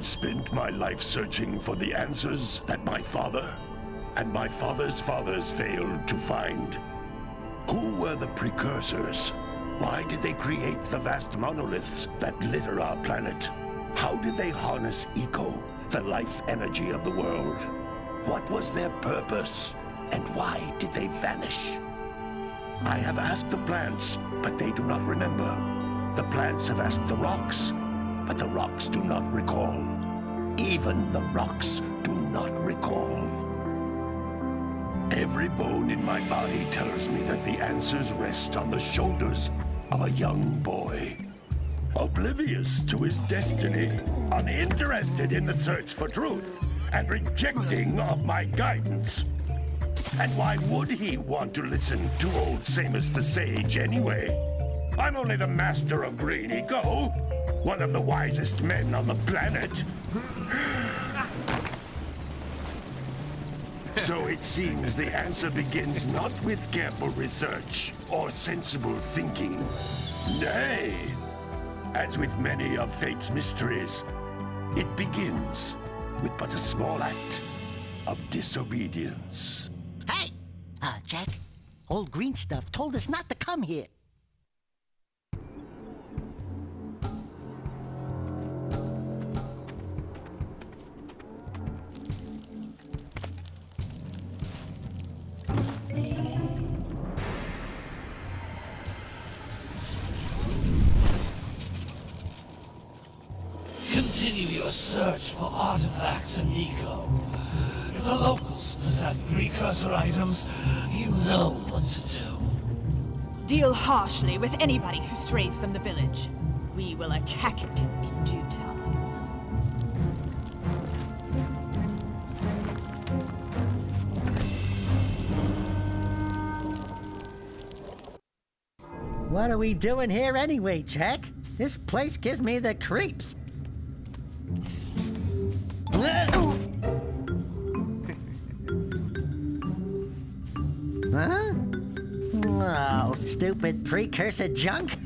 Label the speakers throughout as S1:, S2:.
S1: have spent my life searching for the answers that my father and my father's fathers failed to find. Who were the precursors? Why did they create the vast monoliths that litter our planet? How did they harness eco, the life energy of the world? What was their purpose? And why did they vanish? I have asked the plants, but they do not remember. The plants have asked the rocks, but the rocks do not recall. Even the rocks do not recall. Every bone in my body tells me that the answers rest on the shoulders of a young boy. Oblivious to his destiny, uninterested in the search for truth, and rejecting of my guidance. And why would he want to listen to old Samus the Sage anyway? I'm only the master of green eco, one of the wisest men on the planet. So it seems the answer begins not with careful research or sensible thinking. Nay, as with many of fate's mysteries, it begins with but a small act of disobedience.
S2: Hey! Jak, old green stuff told us not to come here.
S3: Continue your search for artifacts and eco. If the locals possess precursor items, you know what to do.
S4: Deal harshly with anybody who strays from the village. We will attack it in due time.
S2: What are we doing here anyway, Jak? This place gives me the creeps. Huh? Oh, stupid precursor junk.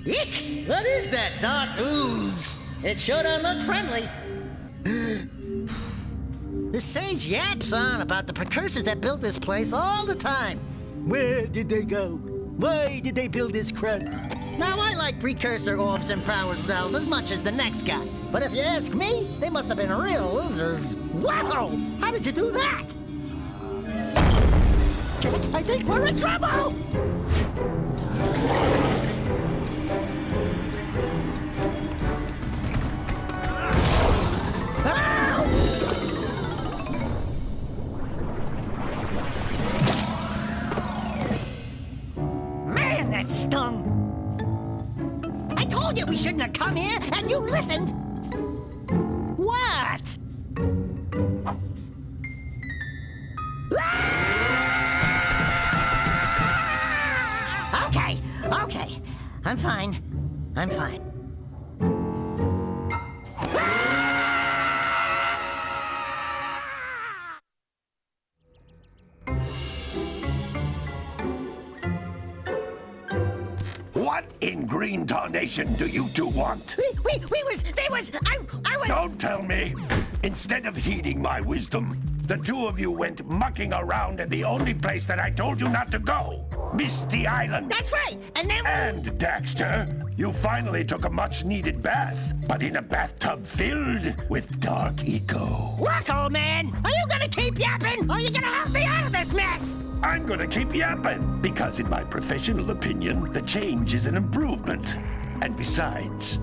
S2: Eek! What is that dark ooze? It sure don't look friendly. The sage yaps on about the precursors that built this place all the time. Where did they go? Why did they build this crud? Now, I like precursor orbs and power cells as much as the next guy. But if you ask me, they must have been real losers. Wow! How did you do that? I think we're in trouble! Man, that stung! I told you we shouldn't have come here, and you listened! What? Okay. I'm fine.
S1: What in green tarnation do you two want?
S2: I was...
S1: Don't tell me! Instead of heeding my wisdom, the two of you went mucking around in the only place that I told you not to go. Misty Island.
S2: That's right, and then...
S1: And, Daxter, you finally took a much-needed bath, but in a bathtub filled with dark eco.
S2: Look, old man, are you gonna keep yapping, or are you gonna help me out of this mess?
S1: I'm gonna keep yapping, because in my professional opinion, the change is an improvement. And besides,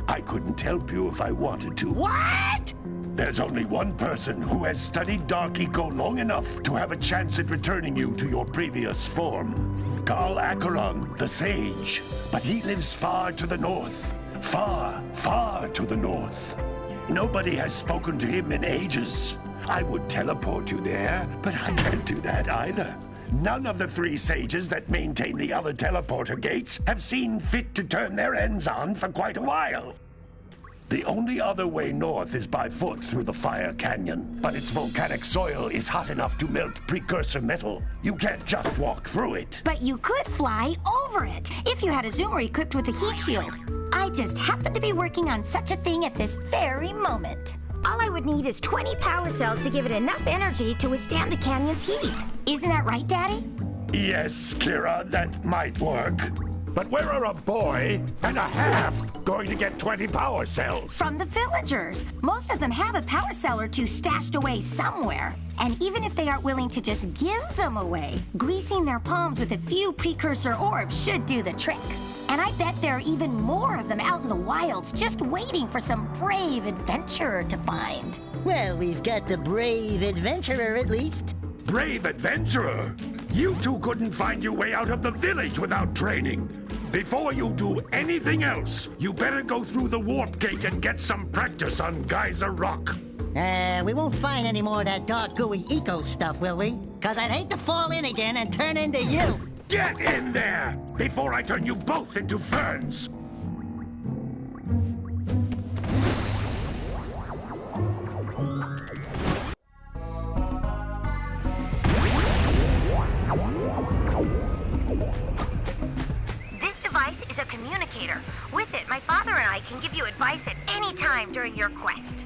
S1: I couldn't help you if I wanted to.
S2: What?
S1: There's only one person who has studied dark eco long enough to have a chance at returning you to your previous form. Carl Acheron, the Sage. But he lives far to the north. Far, far to the north. Nobody has spoken to him in ages. I would teleport you there, but I can't do that either. None of the three sages that maintain the other teleporter gates have seen fit to turn their ends on for quite a while. The only other way north is by foot through the Fire Canyon, but its volcanic soil is hot enough to melt precursor metal. You can't just walk through it.
S5: But you could fly over it, if you had a zoomer equipped with a heat shield. I just happen to be working on such a thing at this very moment. All I would need is 20 power cells to give it enough energy to withstand the canyon's heat. Isn't that right, Daddy?
S1: Yes, Kira, that might work. But where are a boy and a half going to get 20 power cells?
S5: From the villagers. Most of them have a power cell or two stashed away somewhere. And even if they aren't willing to just give them away, greasing their palms with a few precursor orbs should do the trick. And I bet there are even more of them out in the wilds just waiting for some brave adventurer to find.
S2: Well, we've got the brave adventurer at least.
S1: Brave adventurer? You two couldn't find your way out of the village without training. Before you do anything else, you better go through the warp gate and get some practice on Geyser Rock.
S2: We won't find any more of that dark gooey eco stuff, will we? 'Cause I'd hate to fall in again and turn into you.
S1: Get in there before I turn you both into ferns.
S5: This device is a communicator. With it, my father and I can give you advice at any time during your quest.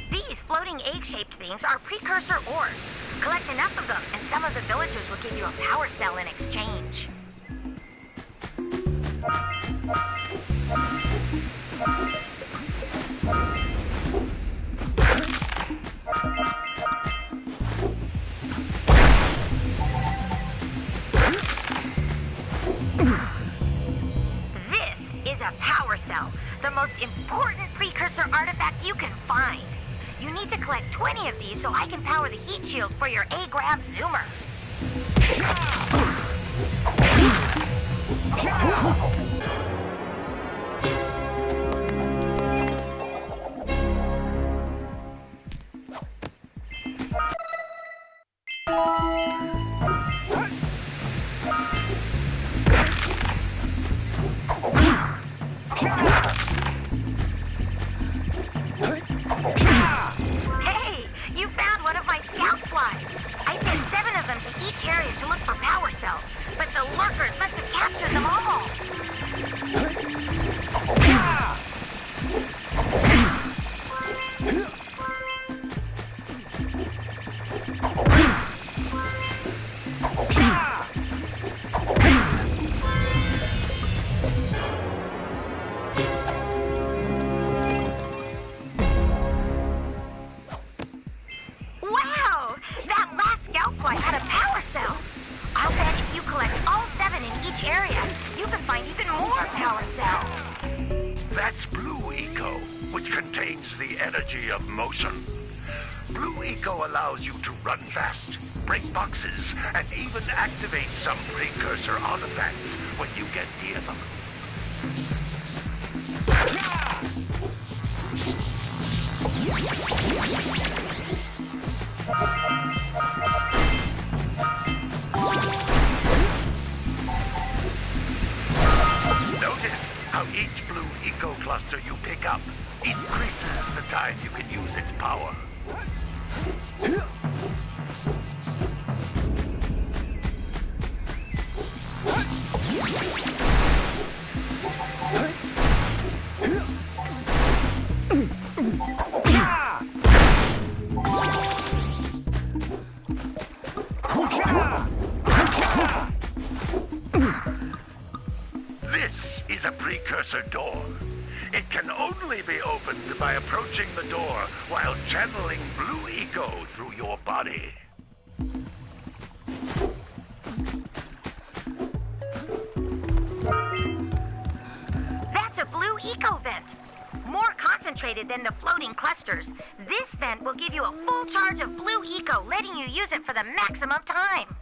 S5: These floating egg-shaped things are precursor orbs. Collect enough of them, and some of the villagers will give you a power cell in exchange. This is a power cell, the most important precursor artifact you can find. You need to collect 20 of these so I can power the heat shield for your A-Grav zoomer. Hey, you found one of my scout flies. I sent 7 of them to each area to look for power cells, but the lurkers must have captured them all. Wow! That last scout fly had a power cell. I'll bet if you collect all 7 in each area, you can find even more power cells.
S1: That's Blue Eco, which contains the energy of motion. Blue Eco allows you to run fast, break boxes, and even activate some precursor artifacts when you get near them. Notice how each Blue Eco cluster you pick up increases the time you can use its power. This is a precursor door. It can only be opened by approaching the door while channeling Blue Eco through your body.
S5: That's a Blue Eco vent. More concentrated than the floating clusters. This vent will give you a full charge of Blue Eco, letting you use it for the maximum time.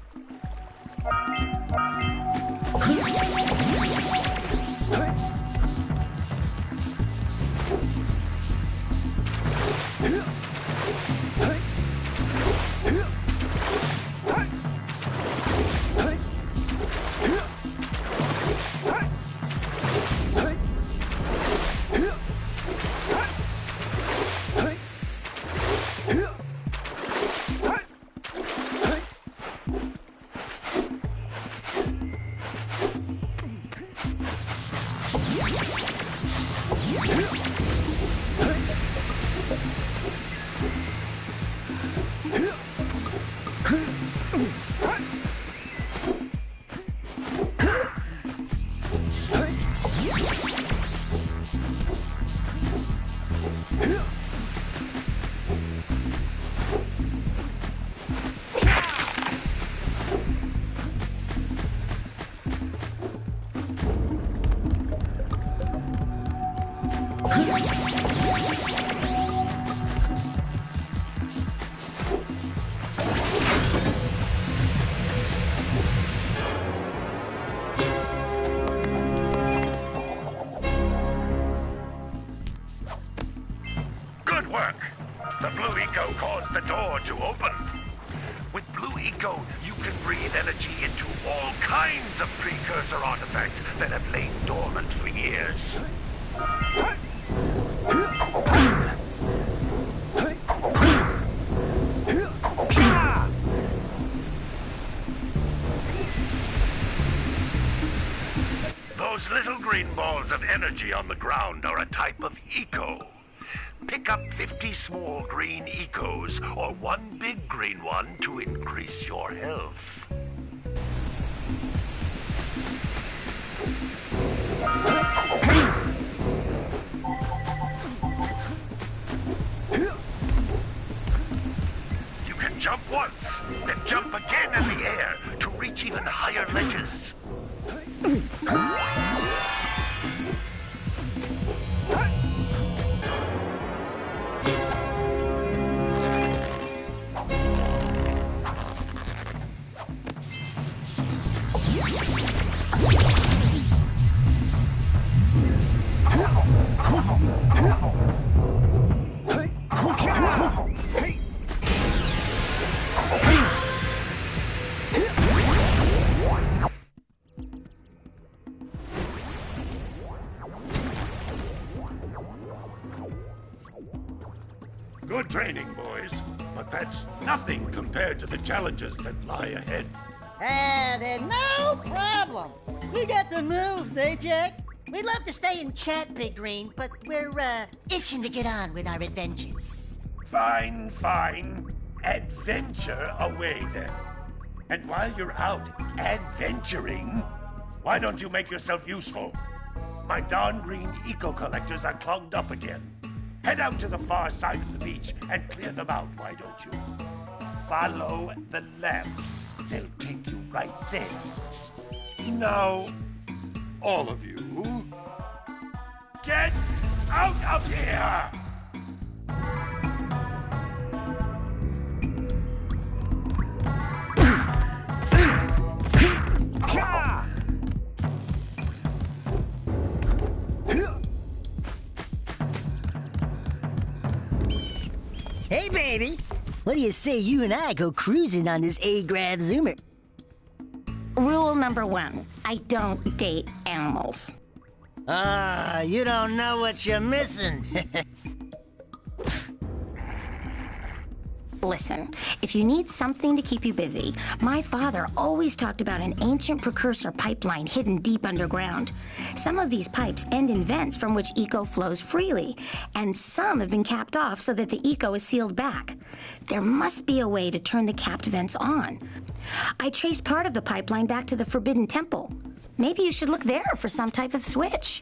S1: Good work. The blue eco caused the door to open. With blue eco, you can breathe energy into all kinds of precursor artifacts that have lain dormant for years. Those little green balls of energy on the ground are a type of eco. Pick up 50 small green ecos or one big green one to increase your health. You can jump once, then jump again in the air to reach even higher ledges. Good training, boys, but that's nothing compared to the challenges that lie ahead.
S2: Then no problem. We got the moves, eh, Jack? We'd love to stay and chat, Big Green, but we're, itching to get on with our adventures.
S1: Fine, fine. Adventure away, then. And while you're out adventuring, why don't you make yourself useful? My darn green eco-collectors are clogged up again. Head out to the far side of the beach and clear them out, why don't you? Follow the lamps. They'll take you right there. Now, all of you, get out of here!
S2: Hey, baby. What do you say you and I go cruising on this A-Grav Zoomer?
S5: Rule number 1, I don't date animals.
S2: You don't know what you're missing.
S5: Listen, if you need something to keep you busy, my father always talked about an ancient precursor pipeline hidden deep underground. Some of these pipes end in vents from which eco flows freely, and some have been capped off so that the eco is sealed back. There must be a way to turn the capped vents on. I traced part of the pipeline back to the Forbidden Temple. Maybe you should look there for some type of switch.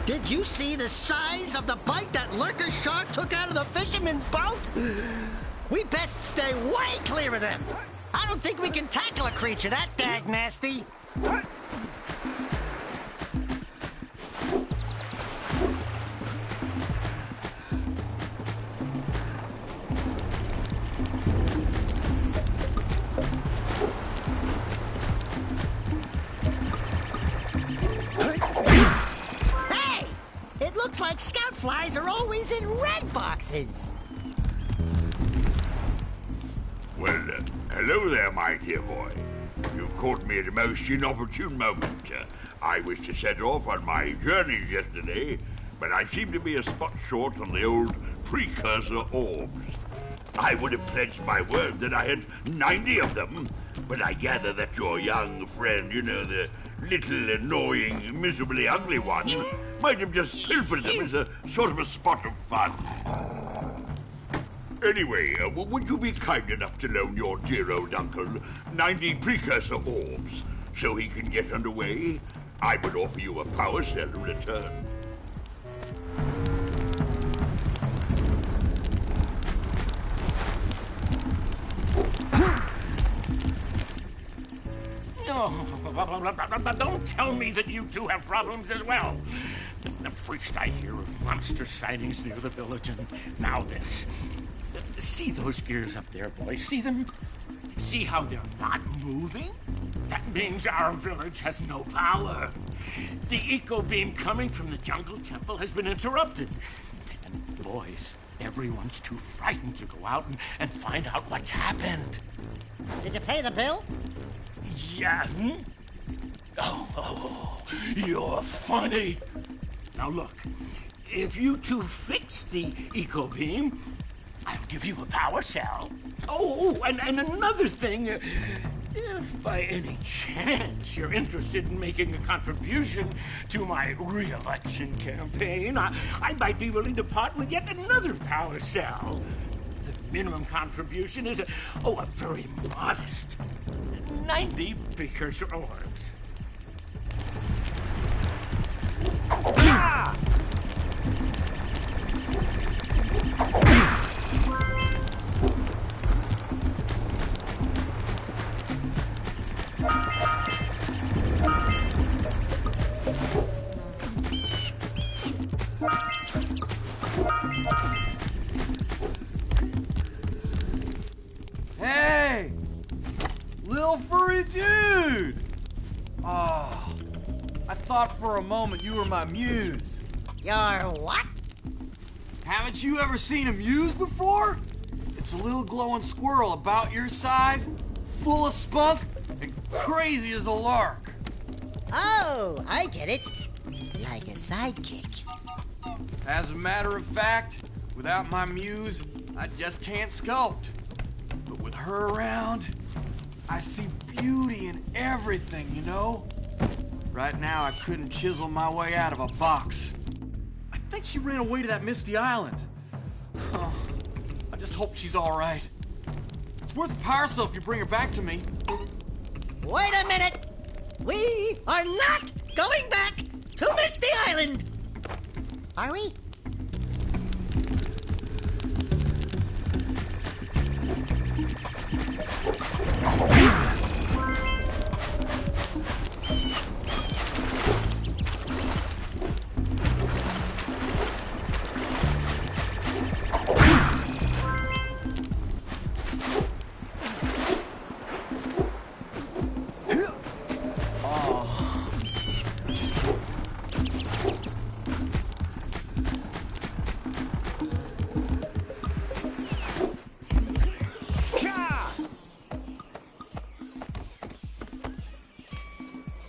S2: Did you see the size of the bite that lurker shark took out of the fisherman's boat? We best stay way clear of them. I don't think we can tackle a creature that dag nasty. Looks like scout flies are always in red boxes.
S6: Well, hello there, my dear boy. You've caught me at a most inopportune moment. I was to set off on my journeys yesterday, but I seem to be a spot short on the old precursor orbs. I would have pledged my word that I had 90 of them, but I gather that your young friend, you know, the little annoying, miserably ugly one, might have just pilfered them as a sort of a spot of fun. Anyway, would you be kind enough to loan your dear old uncle 90 precursor orbs so he can get underway? I would offer you a power cell in return.
S7: Oh, don't tell me that you two have problems as well. The first I hear of monster sightings near the village, and now this. See those gears up there, boys? See them? See how they're not moving? That means our village has no power. The eco beam coming from the jungle temple has been interrupted. And boys, everyone's too frightened to go out and find out what's happened.
S2: Did you pay the bill?
S7: Yeah. Oh, you're funny. Now look, if you two fix the eco beam, I'll give you a power cell. Oh, and another thing, if by any chance you're interested in making a contribution to my re-election campaign, I might be willing to part with yet another power cell. The minimum contribution is a very modest 90 precursor orbs. Ah!
S8: Hey! Little furry dude! Oh, I thought for a moment you were my muse.
S2: Your what?
S8: Haven't you ever seen a muse before? It's a little glowing squirrel about your size, full of spunk, and crazy as a lark.
S2: Oh, I get it. Like a sidekick.
S8: As a matter of fact, without my muse, I just can't sculpt. But with her around, I see beauty in everything, you know? Right now, I couldn't chisel my way out of a box. I think she ran away to that misty island. Oh, I just hope she's all right. It's worth a power cell if you bring her back to me.
S2: Wait a minute! We are not going back to Misty Island! Are we?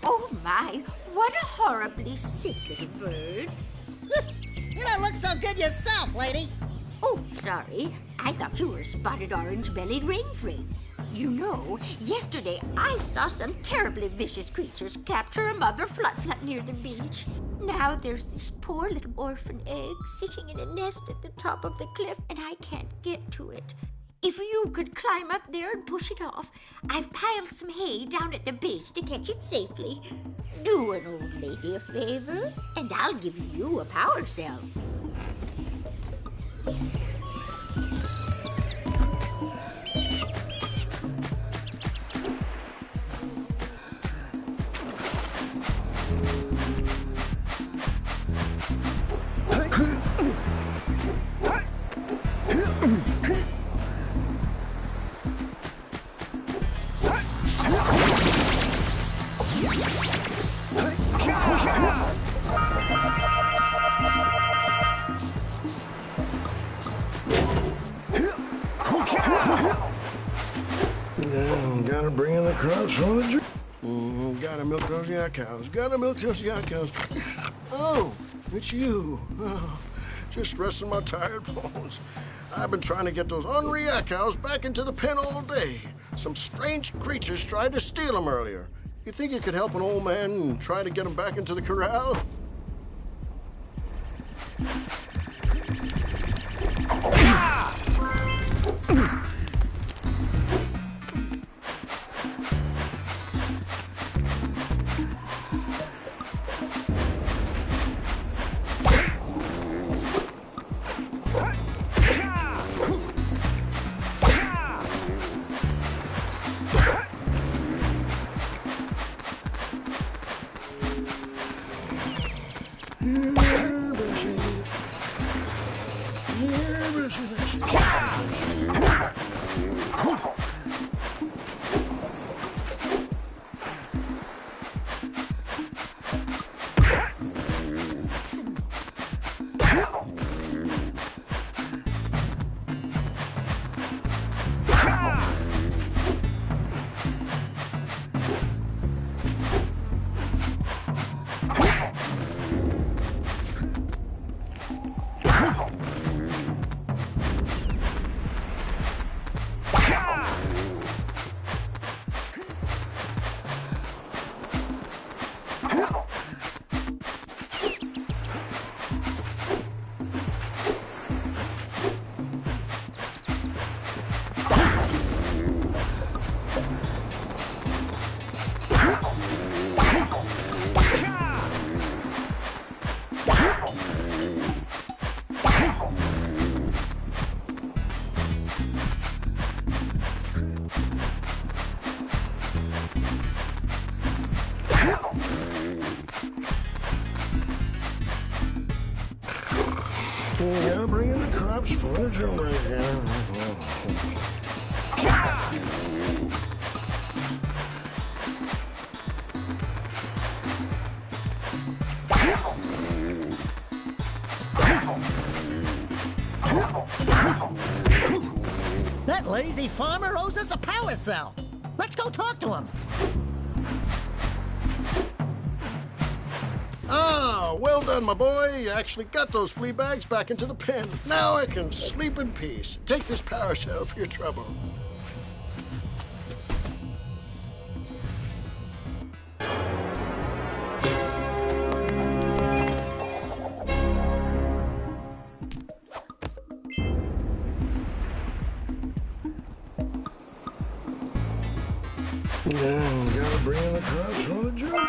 S9: Oh my, what a horribly sick little bird.
S2: You don't look so good yourself, lady.
S9: Oh, sorry. I thought you were a spotted orange-bellied rainframe. You know, yesterday I saw some terribly vicious creatures capture a mother flut-flut near the beach. Now there's this poor little orphan egg sitting in a nest at the top of the cliff, and I can't get to it. If you could climb up there and push it off, I've piled some hay down at the base to catch it safely. Do an old lady a favor, and I'll give you a power cell.
S10: Gotta bring in the crops from the gotta milk those yak cows. Gotta milk those yak cows. Oh, it's you. Oh, just resting my tired bones. I've been trying to get those ornery yak cows back into the pen all day. Some strange creatures tried to steal them earlier. You think you could help an old man and try to get them back into the corral? Yeah, bring in the crops for the jungle again.
S2: That lazy farmer owes us a power cell. Let's go talk to him.
S10: Ah, well done, my boy. You actually got those flea bags back into the pen. Now I can sleep in peace. Take this power cell for your trouble. Yeah, gotta bring in the crops from the jungle.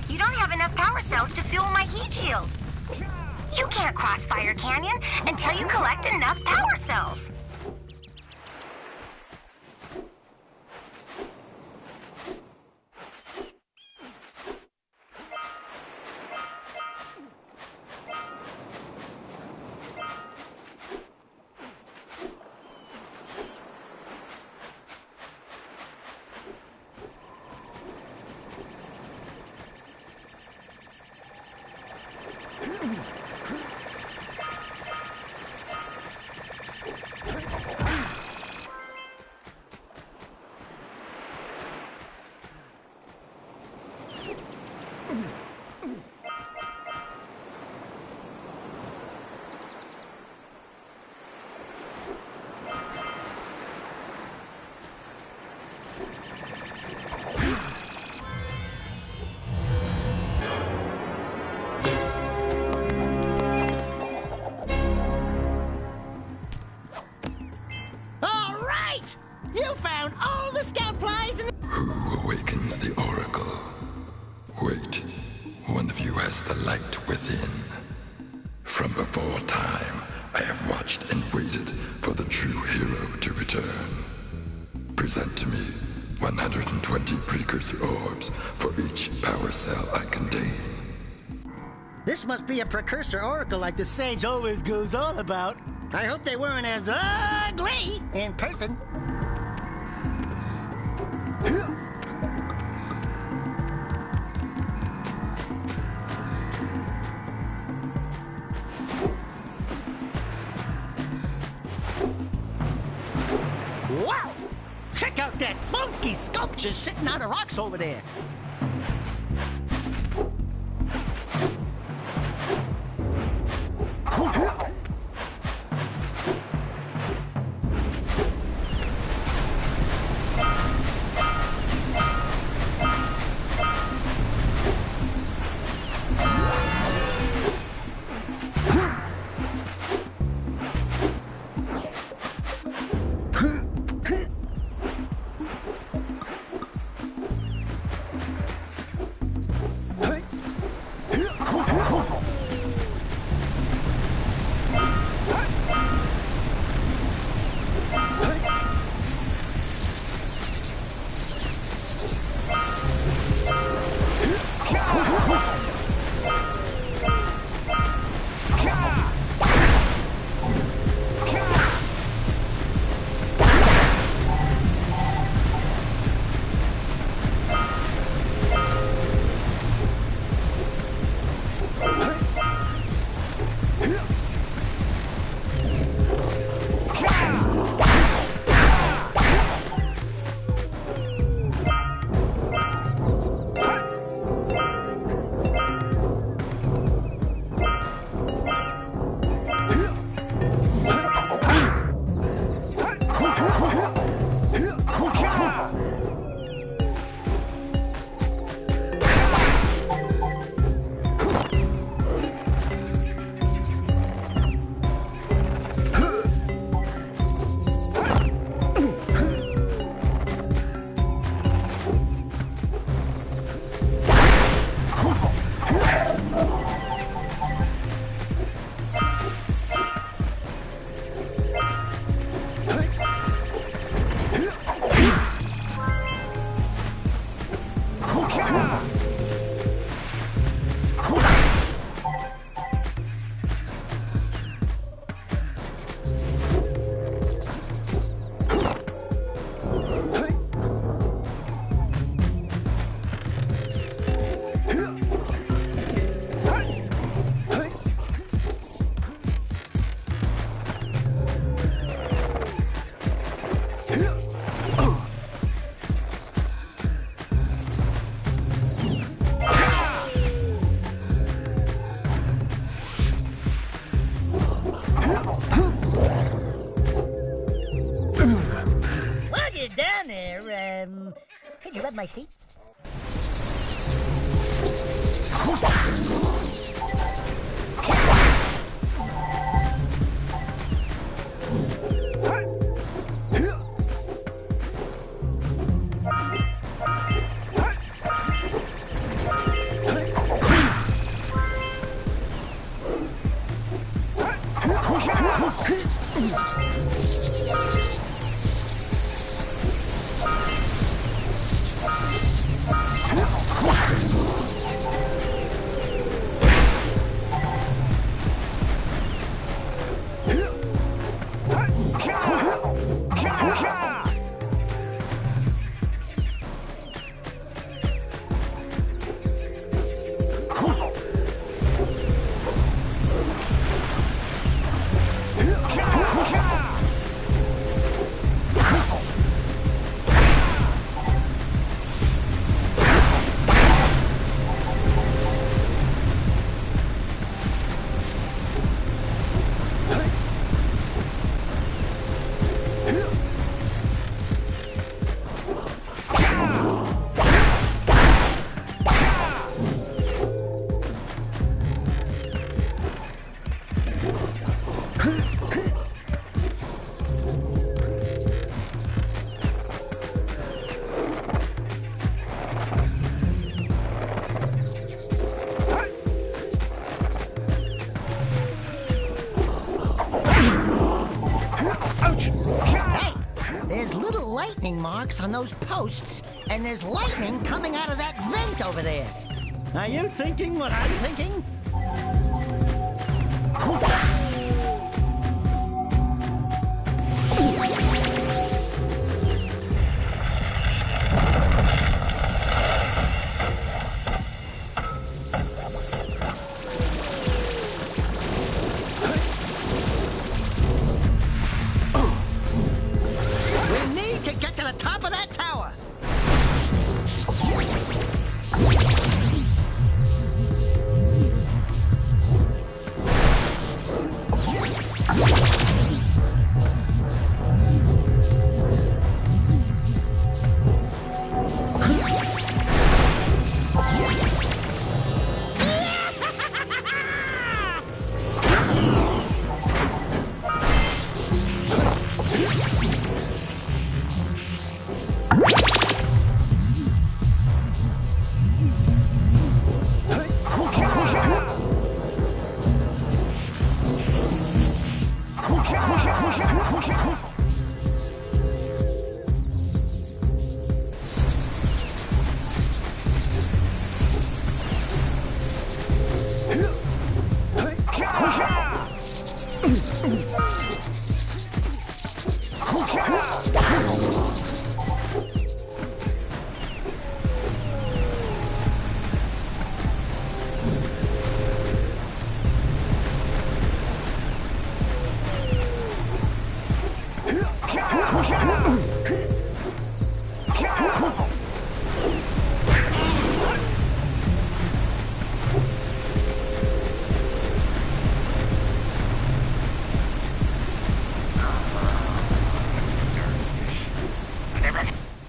S5: You don't have enough power cells to fuel my heat shield. You can't cross Fire Canyon until you collect enough power cells.
S2: You found all the scout flies and...
S11: Who awakens the oracle? Wait, one of you has the light within. From before time, I have watched and waited for the true hero to return. Present to me 120 precursor orbs for each power cell I contain.
S2: This must be a precursor oracle like the sage always goes on about. I hope they weren't as ugly in person. Wow! Check out that funky sculpture sitting out of rocks over there. Could you rub my feet? Marks on those posts, and there's lightning coming out of that vent over there. Are you thinking what I'm thinking? We need to get to the top of that tower.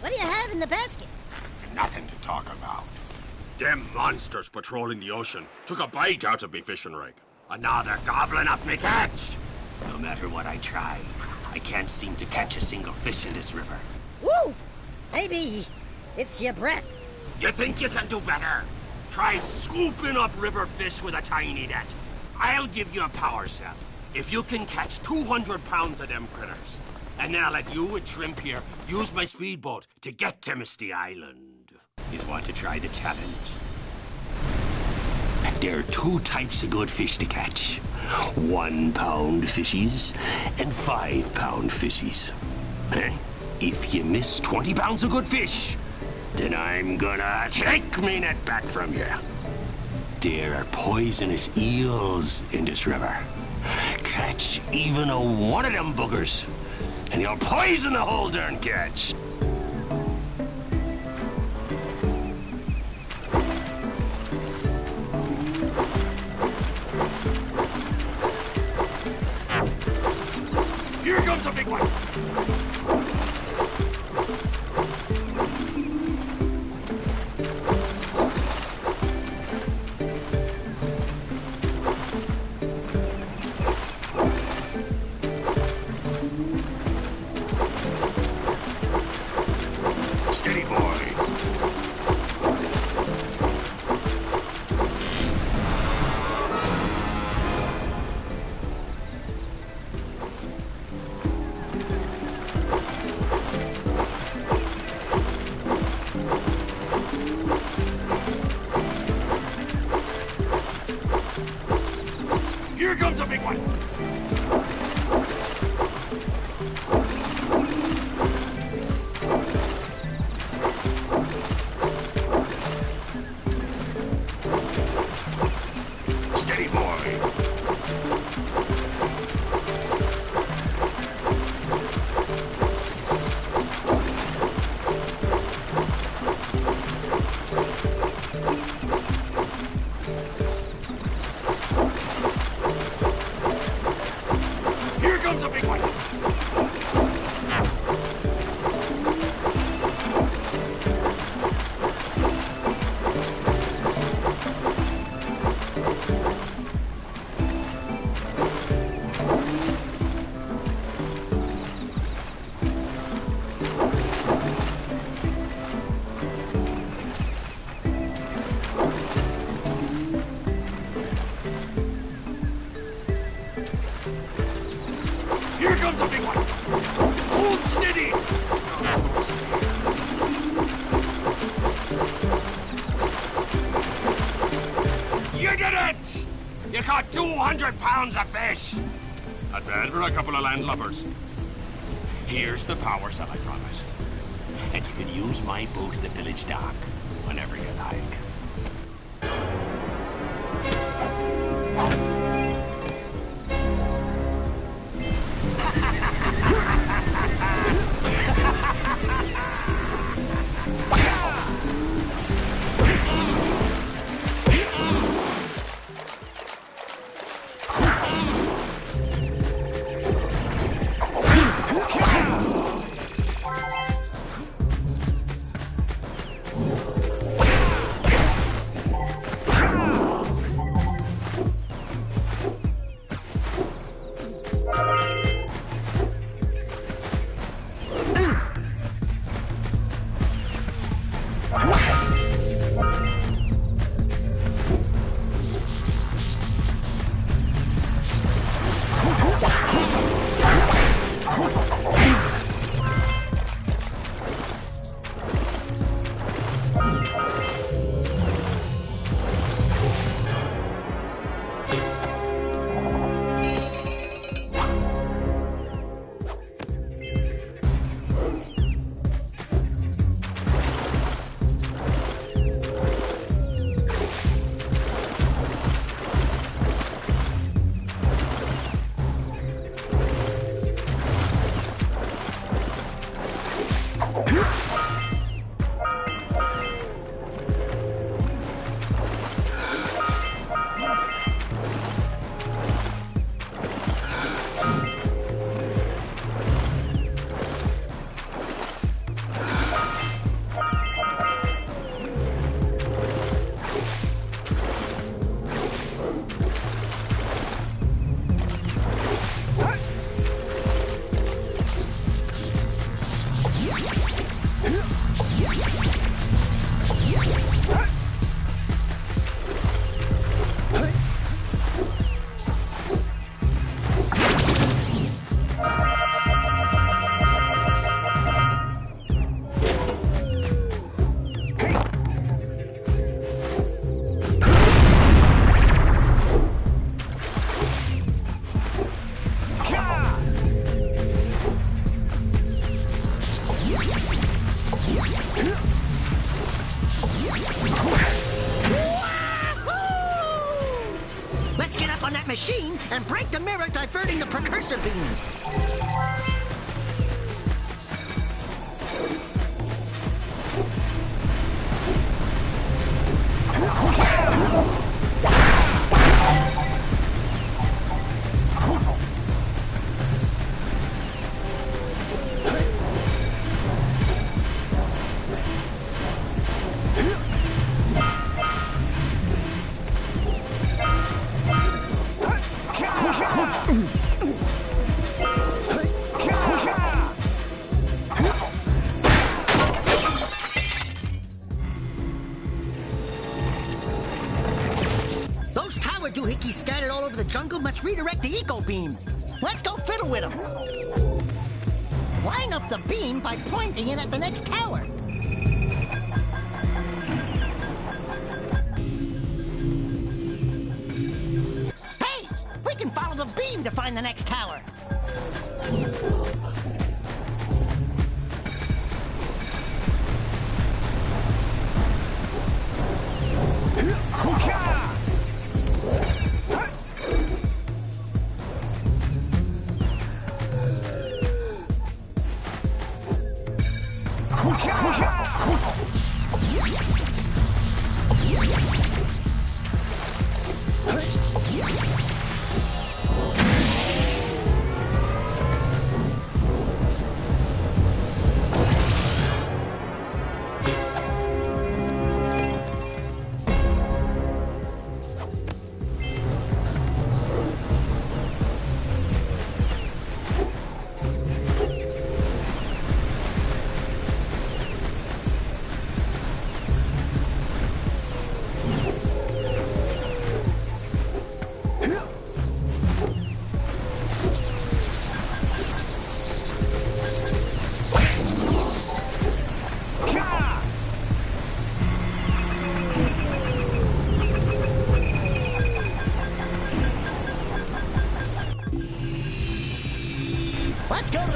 S2: What do you have in the basket?
S7: Nothing to talk about. Them monsters patrolling the ocean took a bite out of me fishing rig. And now they're gobbling up me catch. No matter what I try, I can't seem to catch a single fish in this river.
S2: Woo! Maybe it's your breath.
S7: You think you can do better? Try scooping up river fish with a tiny net. I'll give you a power cell if you can catch 200 pounds of them critters. And then I'll let you and Shrimp here use my speedboat to get to Misty Island. You want to try the challenge? There are two types of good fish to catch. 1 pound fishies and 5 pound fishies. If you miss 20 pounds of good fish, then I'm gonna take me net back from you. There are poisonous eels in this river. Catch even one of them buggers, and you'll poison the whole darn catch. Here comes a big one. Steady, boy. You caught 200 pounds of fish!
S12: Not bad for a couple of landlubbers. Here's the power cell I promised. And you can use my boat at the village dock whenever you like.
S2: Machine and break the mirror diverting the precursor beam. Doohickeys scattered all over the jungle must redirect the eco beam. Let's go fiddle with them. Line up the beam by pointing it at the next tower. Hey, we can follow the beam to find the next tower.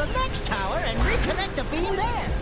S2: the next tower and reconnect the beam there.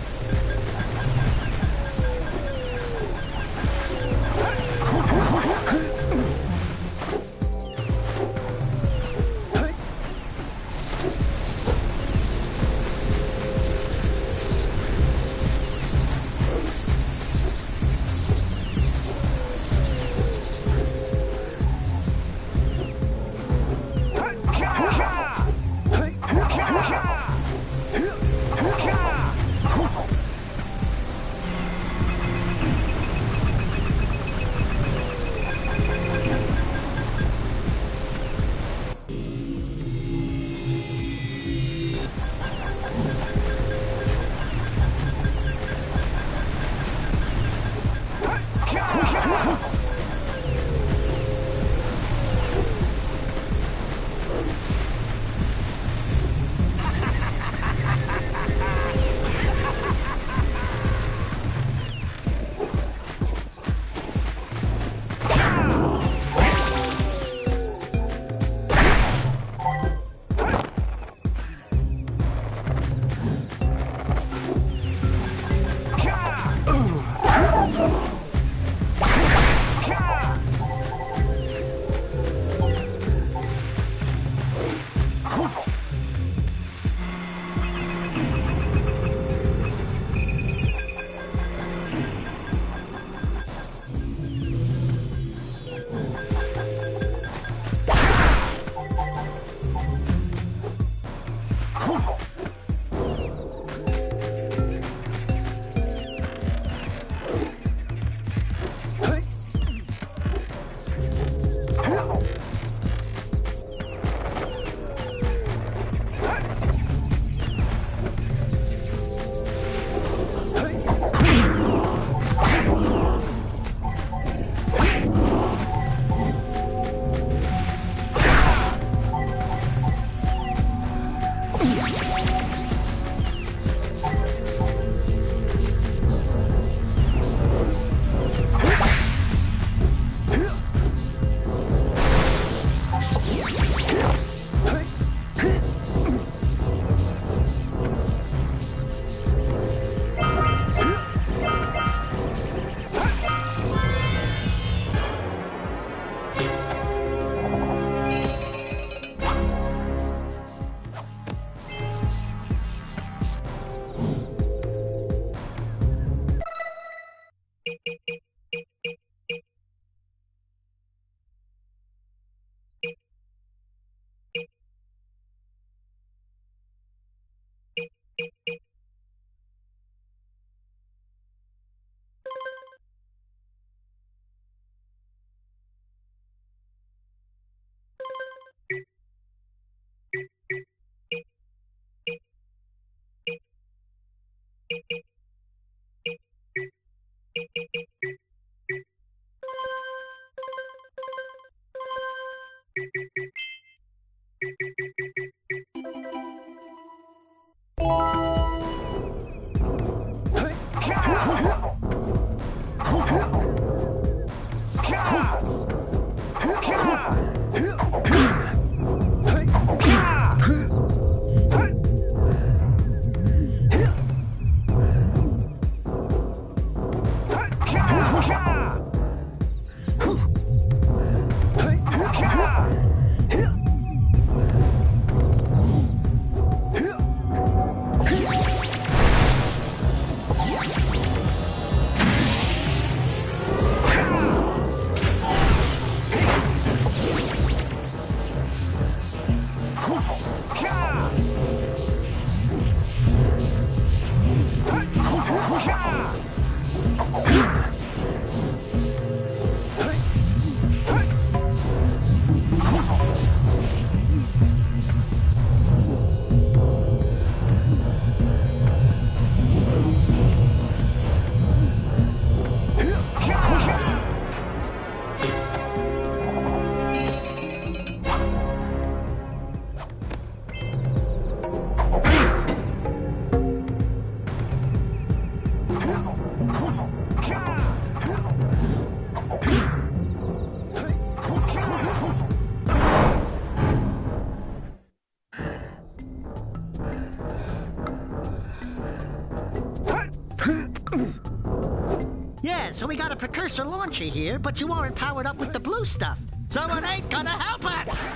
S2: Yeah, so we got a precursor launcher here, but you aren't powered up with the blue stuff. So it ain't gonna help us!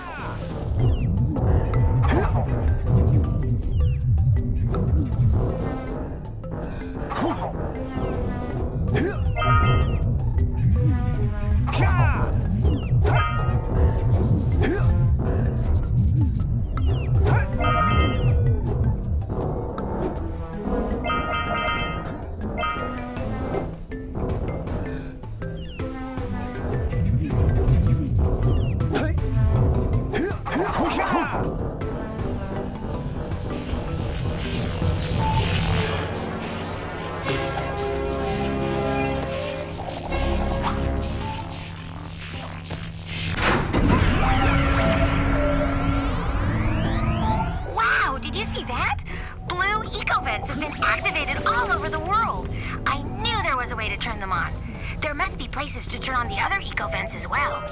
S5: Have been activated all over the world. I knew there was a way to turn them on. There must be places to turn on the other eco vents as well.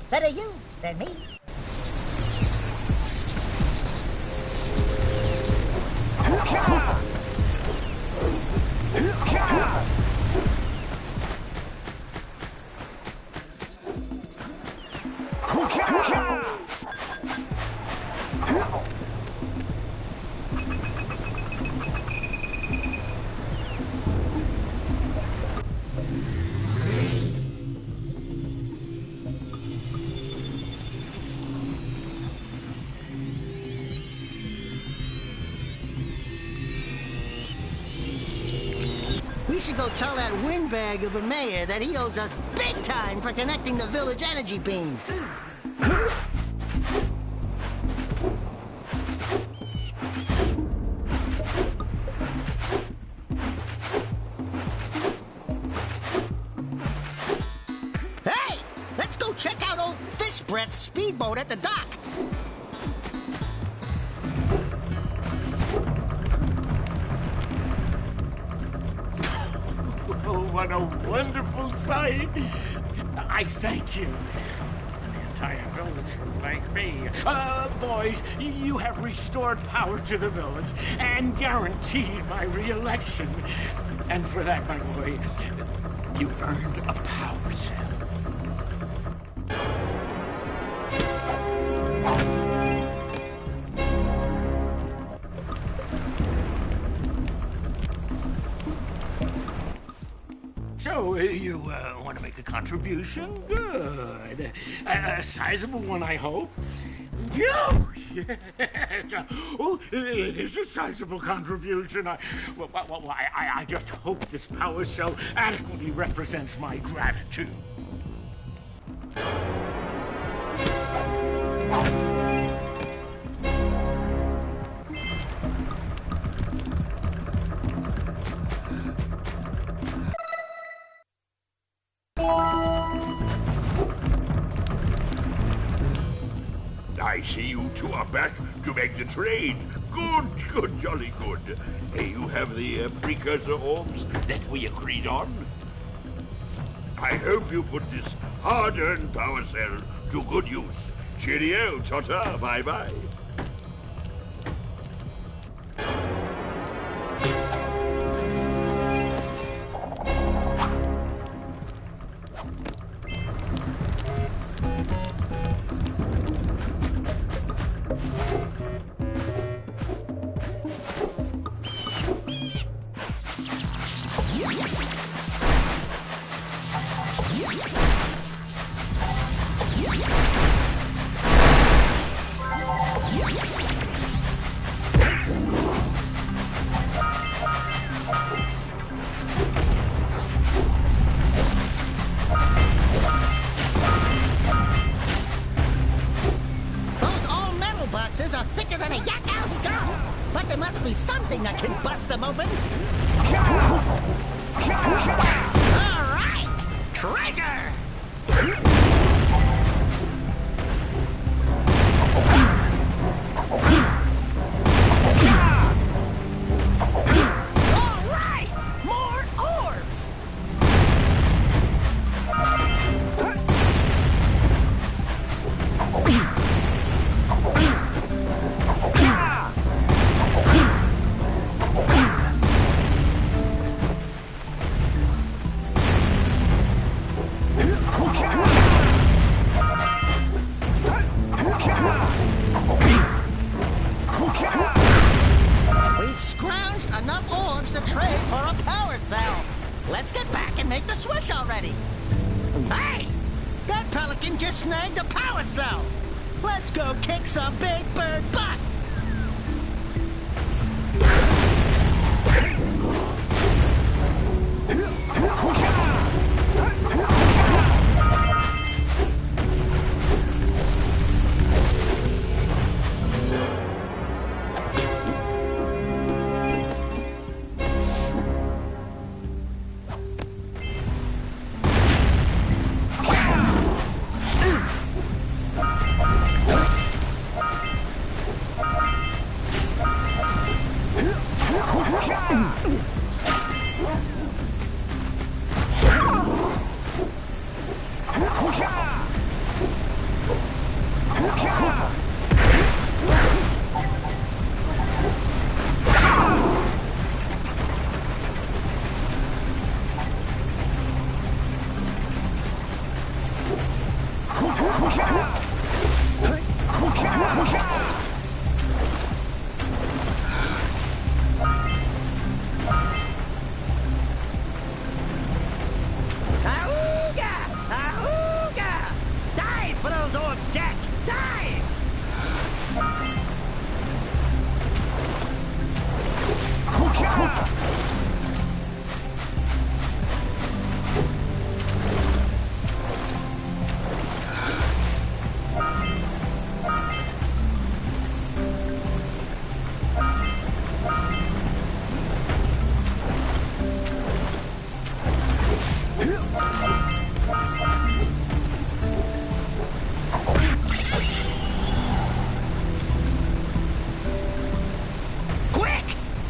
S2: Better you than me. We should go tell that windbag of a mayor that he owes us big time for connecting the village energy beam. Hey! Let's go check out old Fish Brett's speedboat at the dock.
S7: Oh, what a wonderful sight. I thank you. entire village will thank me. Boys, you have restored power to the village and guaranteed my re-election. And for that, my boy, you've earned a power cell. So, you want to make a contribution? Good. A sizable one, I hope. Oh, yes. Oh, it is a sizable contribution. I just hope this power cell adequately represents my gratitude.
S6: I see you two are back to make the trade. Good, jolly good. You have the precursor orbs that we agreed on. I hope you put this hard-earned power cell to good use. Cheerio, ta-ta, bye-bye.
S2: Are thicker than a yak owl skull, but there must be something that can bust them open. All right, treasure! All right, more orbs! Enough orbs to trade for a power cell. Let's get back and make the switch already. Hey! That pelican just snagged a power cell. Let's go kick some big bird butt. Jak! Dive!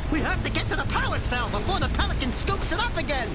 S2: We have to get to the power cell before the pelican scoops it up again!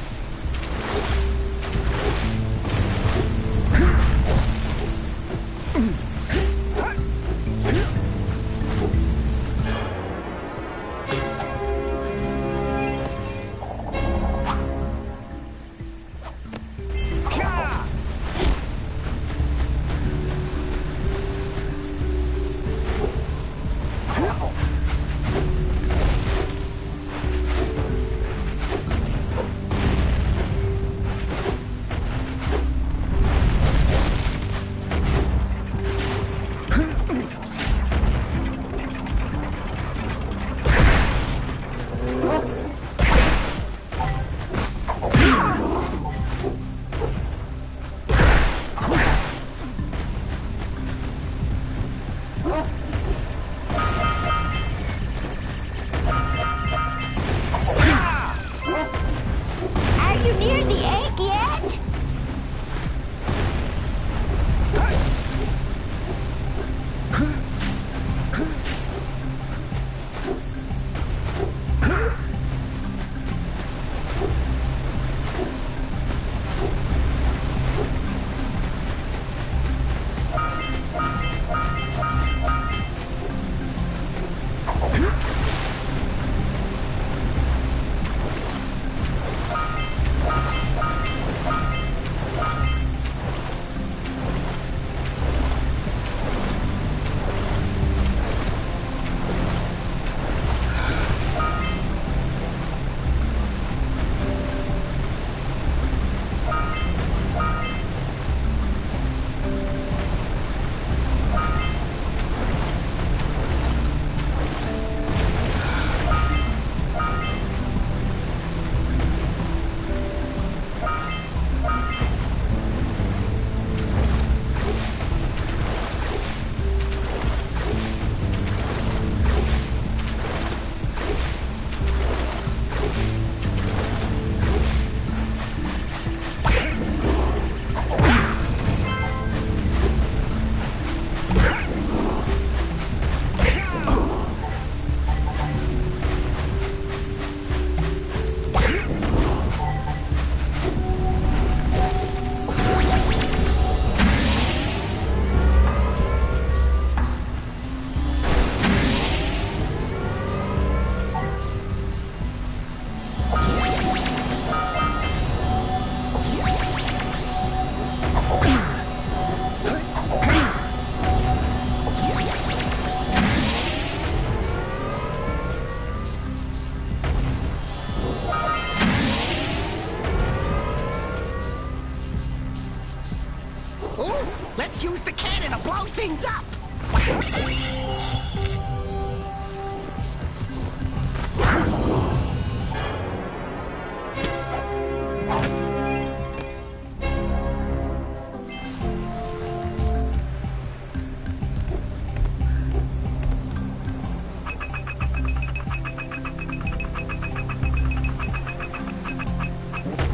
S2: Oh, let's use the cannon to blow things up!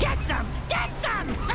S2: Get some! Get some!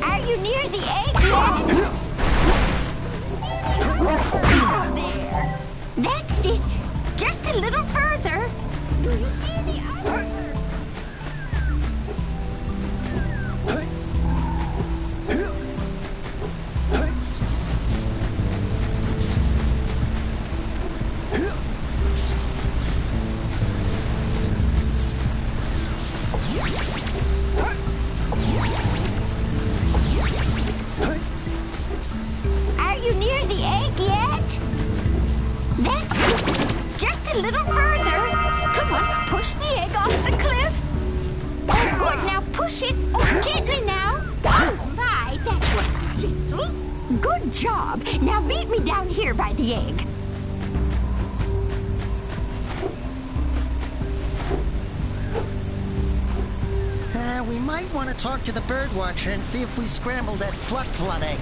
S9: Are you near the egg yet? There. That's it. Just a little further. Do you see the other birds? Are you near the egg yet? That's it. Just a little further. Come on, push the egg off the cliff. Oh, good. Now push it. Oh, gently now. Oh, my, that wasn't gentle. Good job. Now meet me down here by the egg.
S2: We might want to talk to the bird watcher and see if we scrambled that flut egg.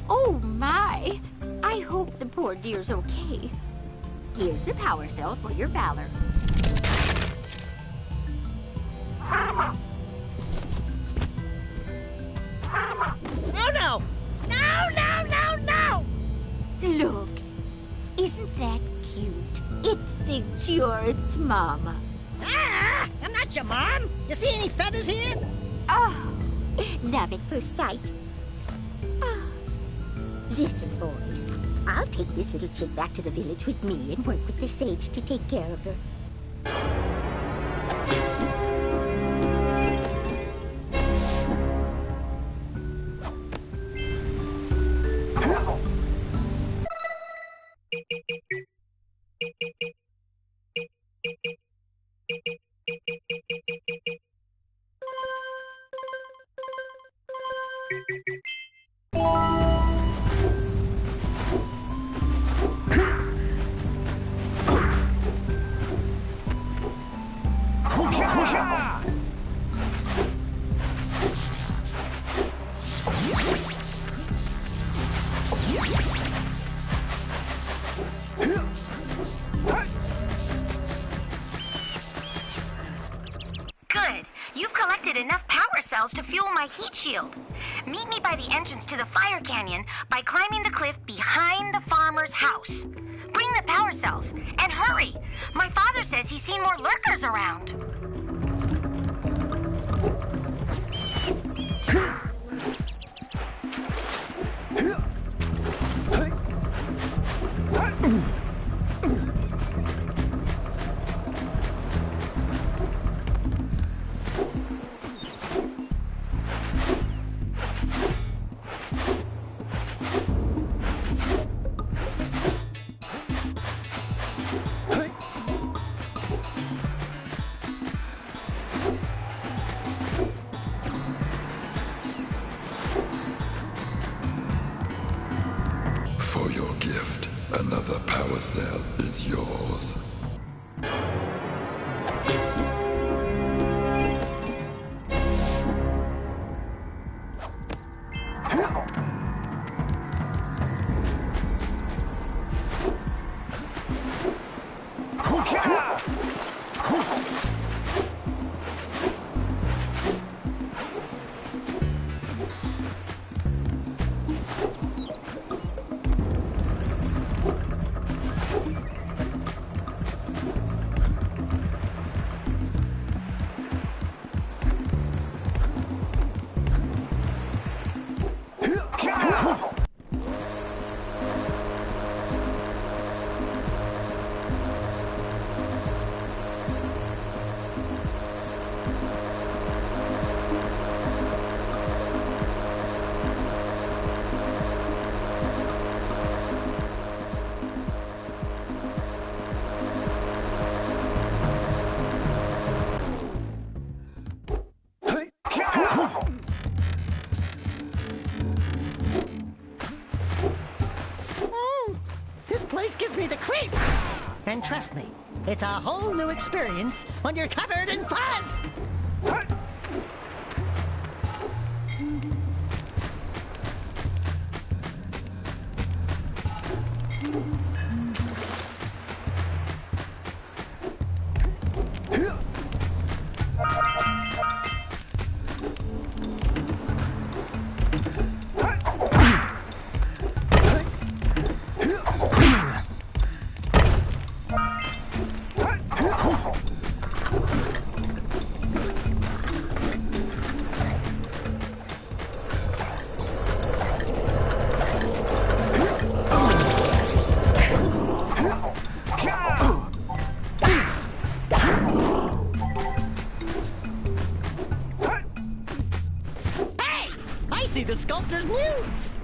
S9: Oh, my. I hope the poor dear's okay. Here's a power cell for your valor.
S2: Oh, no! No, no, no, no!
S9: Look, isn't that cute? It thinks you're its mama.
S2: Ah! I'm not your mom! You see any feathers here?
S9: Oh, love at first sight. Oh. Listen, boys, I'll take this little chick back to the village with me and work with the sage to take care of her.
S5: Good. You've collected enough power cells to fuel my heat shield. Meet me by the entrance to the fire canyon by climbing the cliff behind the farmer's house. Bring the power cells, and hurry! My father says he's seen more lurkers around.
S11: For your gift, another power cell is yours.
S2: place gives me the creeps. And trust me, it's a whole new experience when you're covered in fuzz. See the sculptor's muse!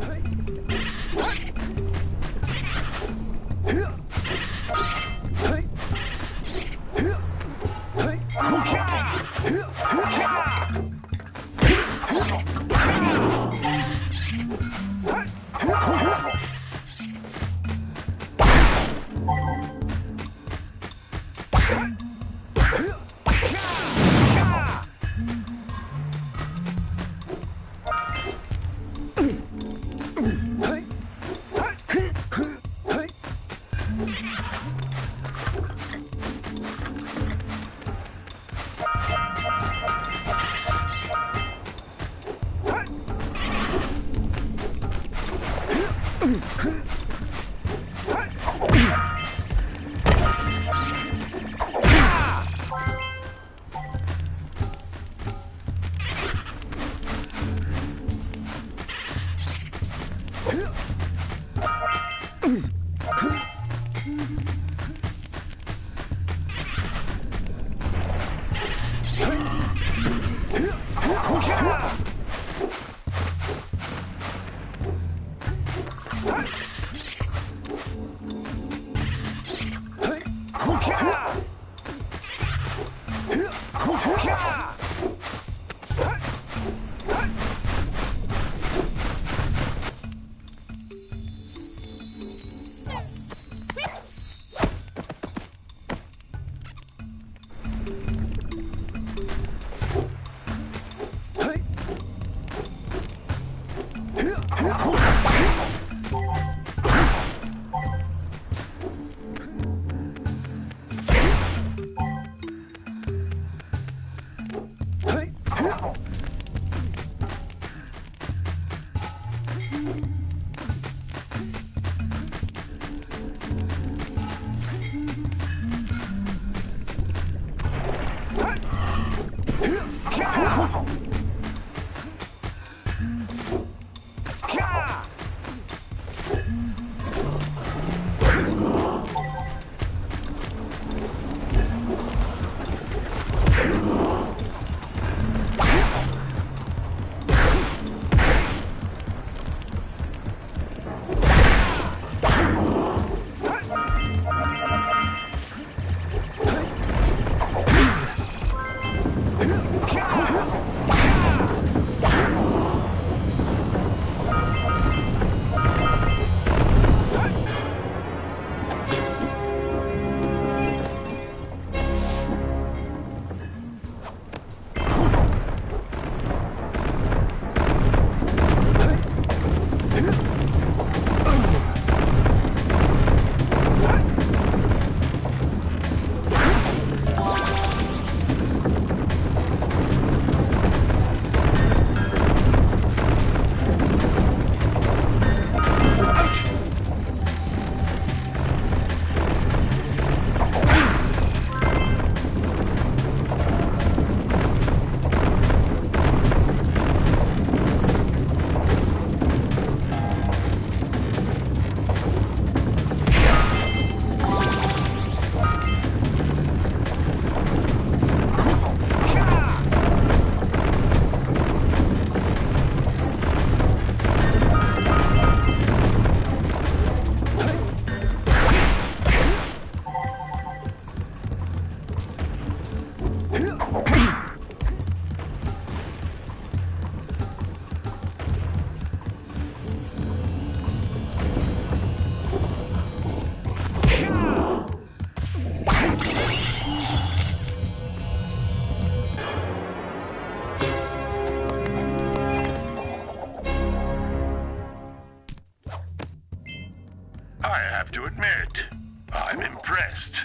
S1: dead. I'm impressed.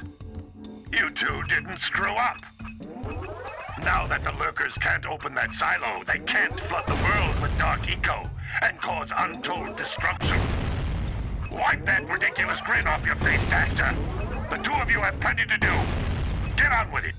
S1: You two didn't screw up. Now that the lurkers can't open that silo, they can't flood the world with dark eco and cause untold destruction. Wipe that ridiculous grin off your face, Daxter. The two of you have plenty to do. Get on with it.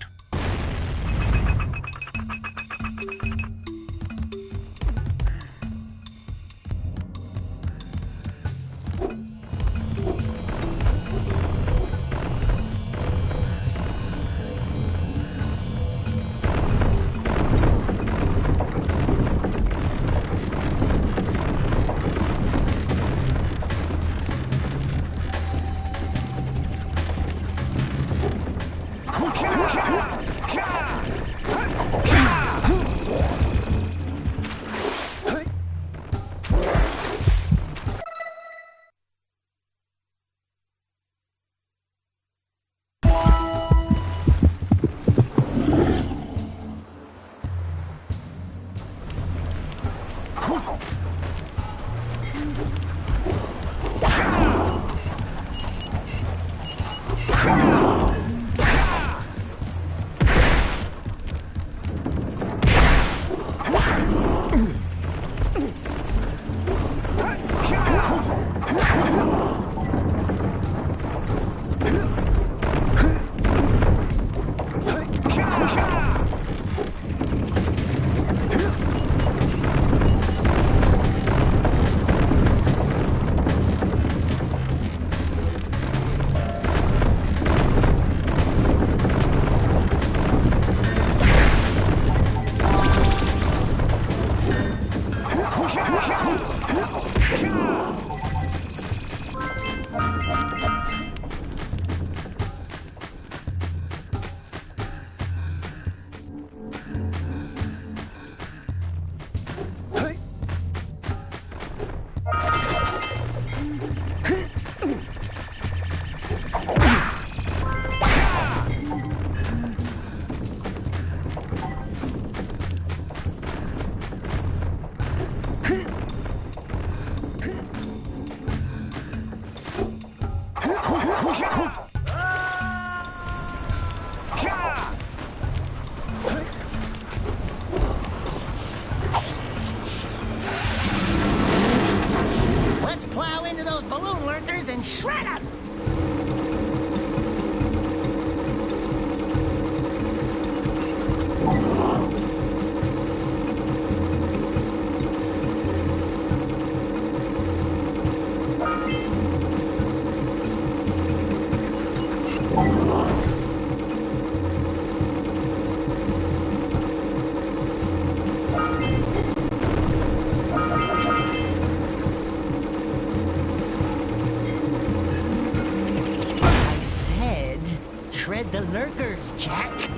S2: Let's plow into those balloon lurkers and shred them! Shred the lurkers, Jak.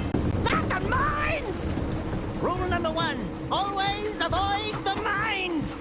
S2: Not the mines! Rule number 1, always avoid the mines!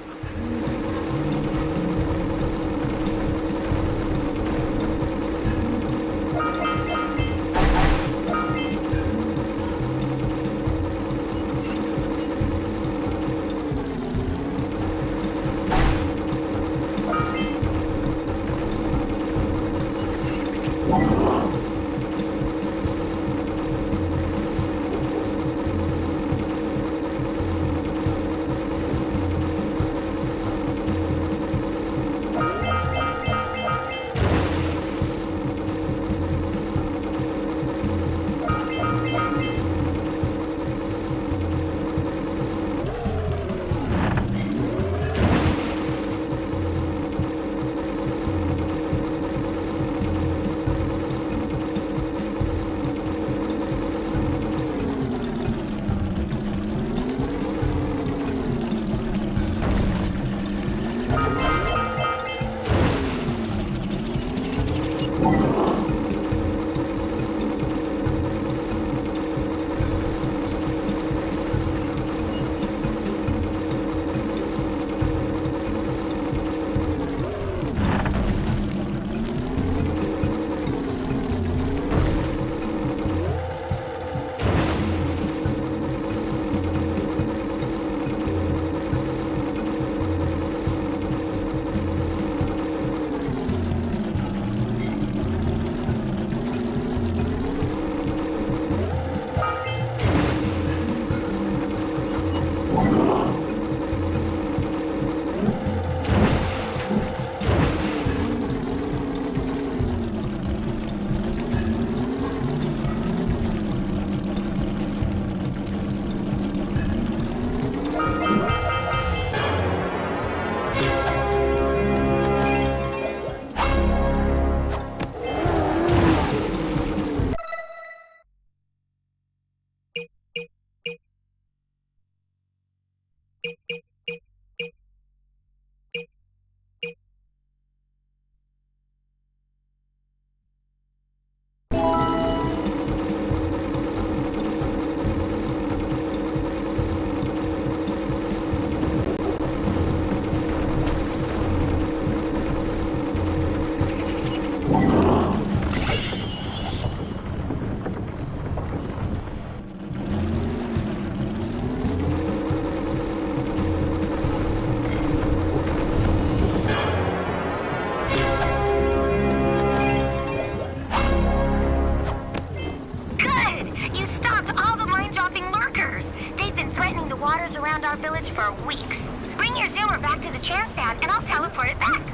S5: the chance pad, and I'll teleport it back.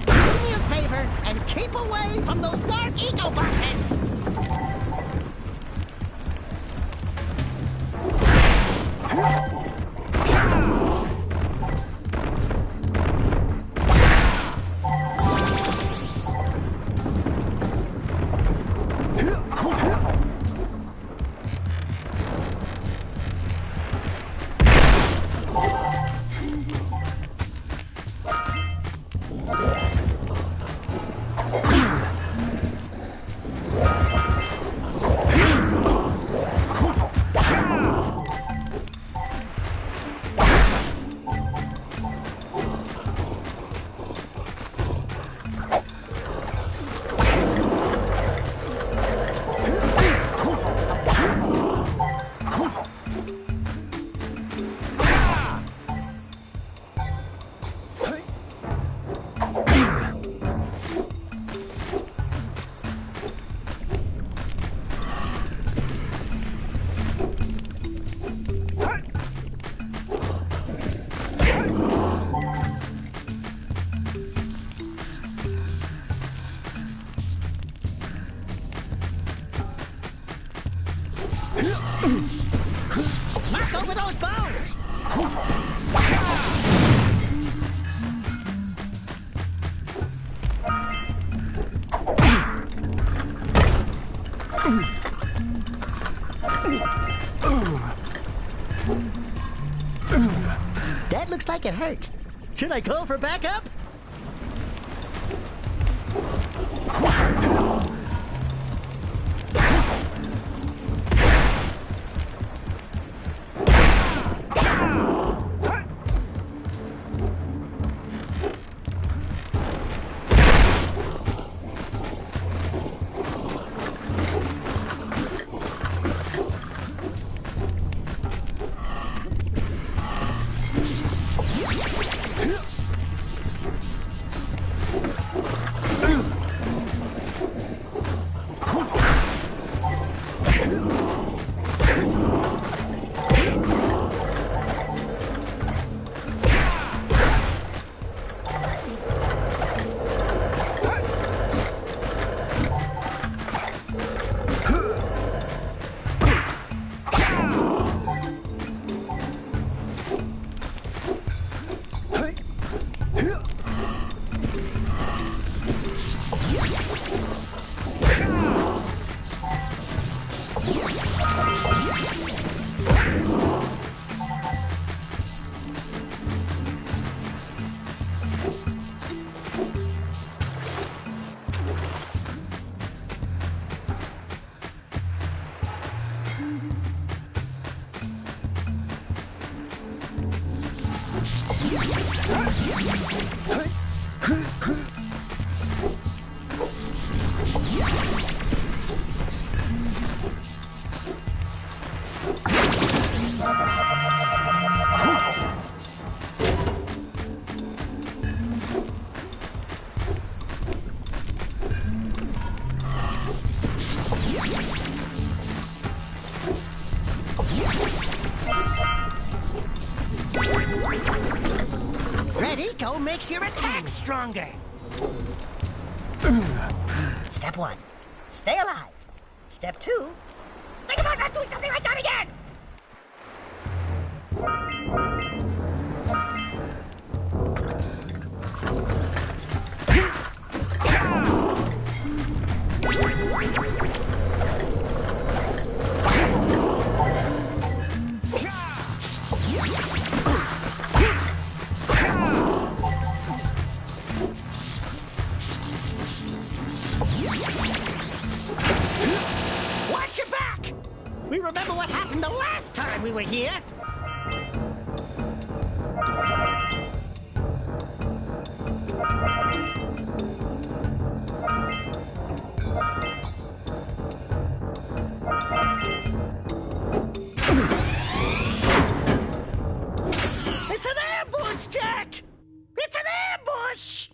S2: Do me a favor and keep away from those dark eco boxes. Knock over those bones! That looks like it hurt. Should I call for backup? Red Eco makes your attacks stronger. Step 1, stay alive. Step 2, think about not doing something like that again! Watch your back! We remember what happened the last time we were here. It's an ambush, Jak! It's an ambush!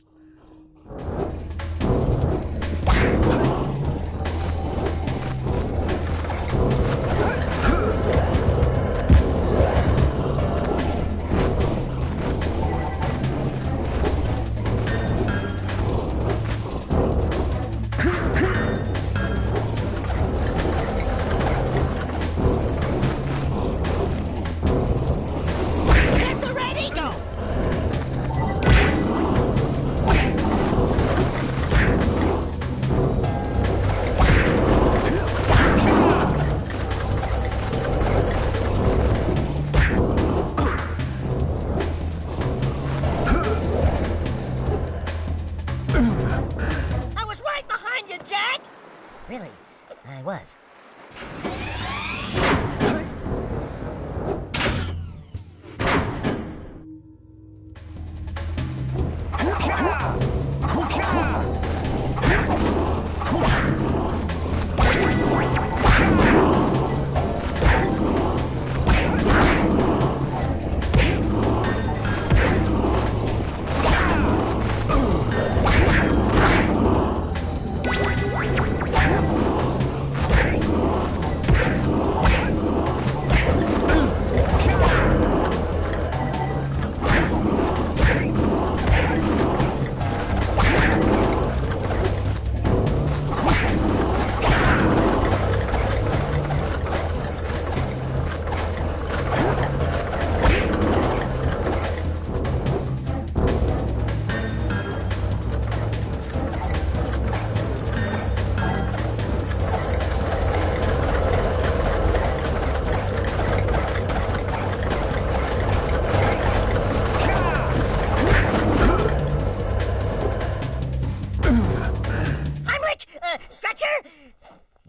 S2: I was.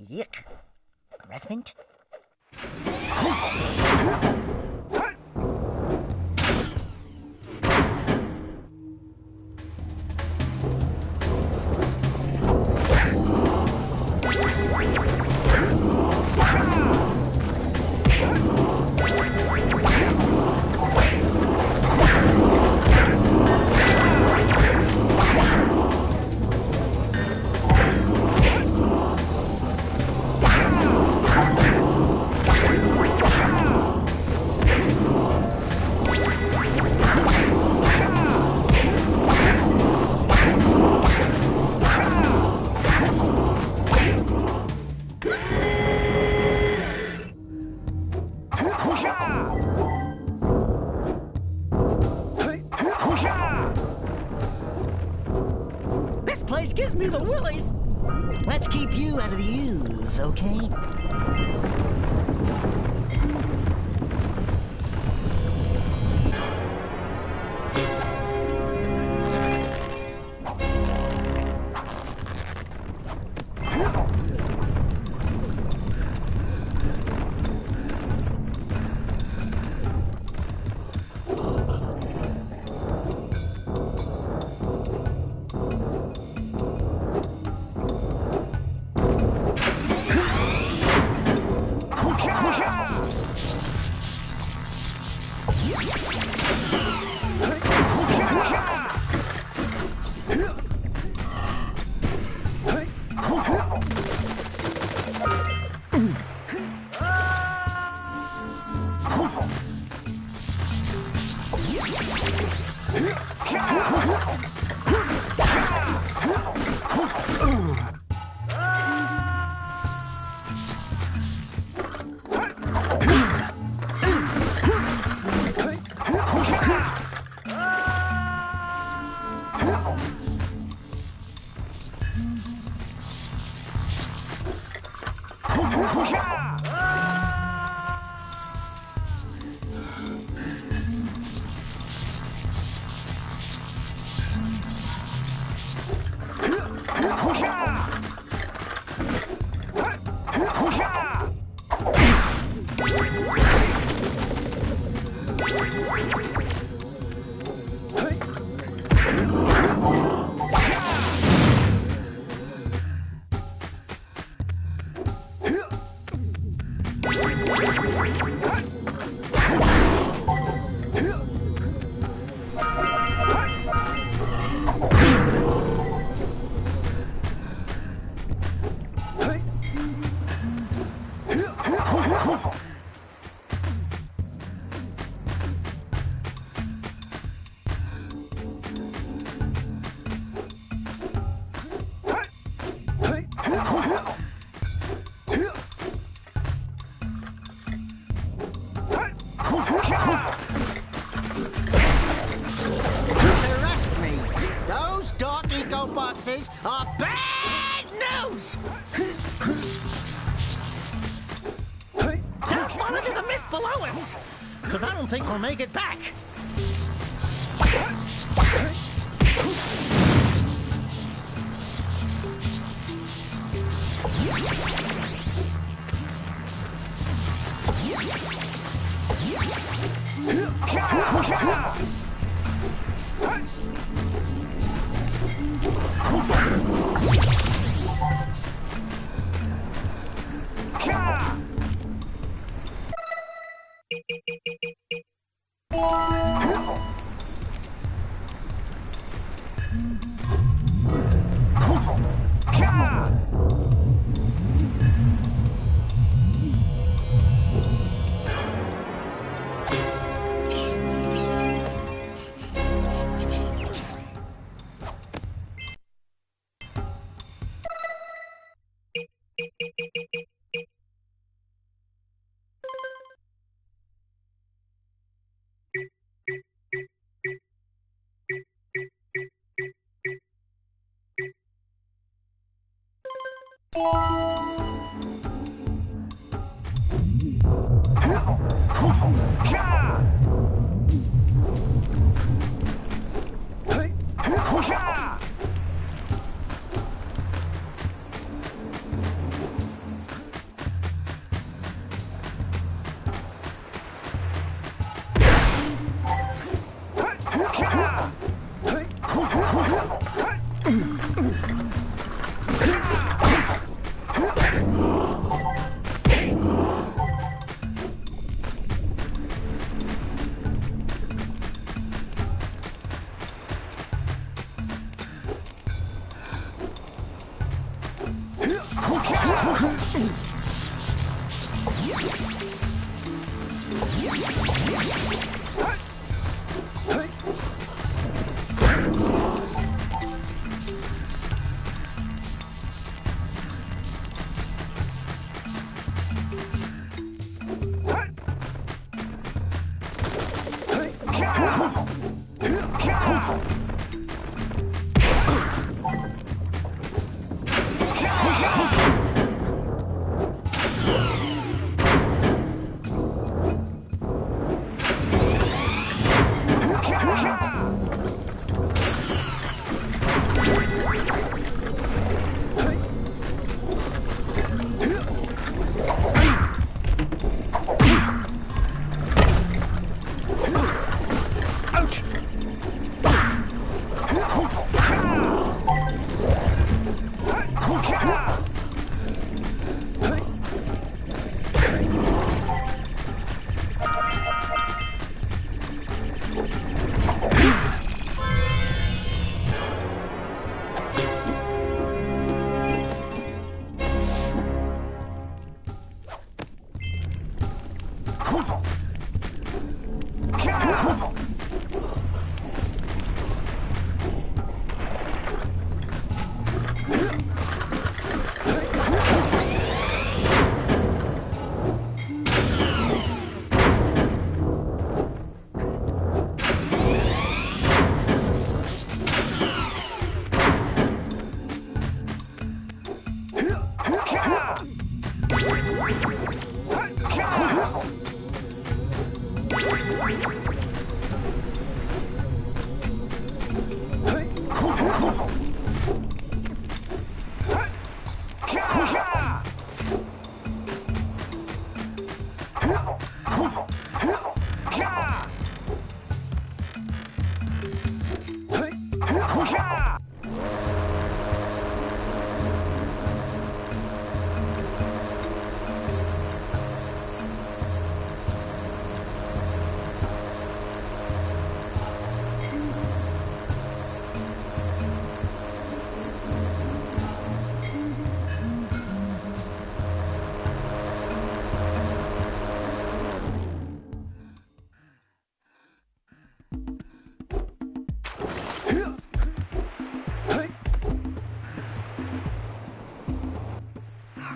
S2: Yuck. Breath mint? This place gives me the willies. Let's keep you out of the ooze, okay? Trust me, those dark eco boxes are bad news! Don't fall into the mist below us, because I don't think we'll make it back.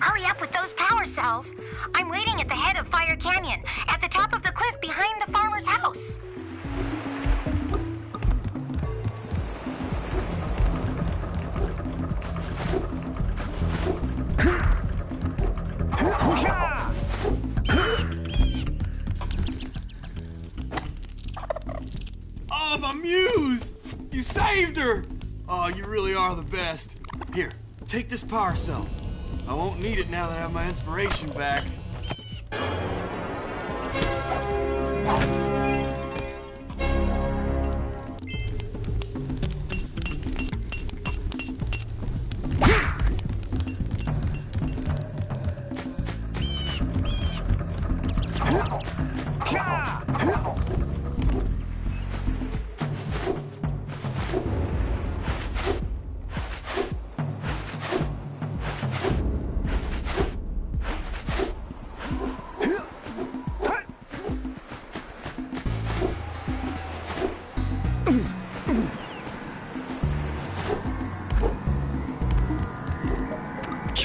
S5: Hurry up with those power cells. I'm waiting at the head of Fire Canyon, at the top of the cliff behind the farmer's house.
S8: Oh, my muse! You saved her! Oh, you really are the best. Here, take this power cell. I won't need it now that I have my inspiration back.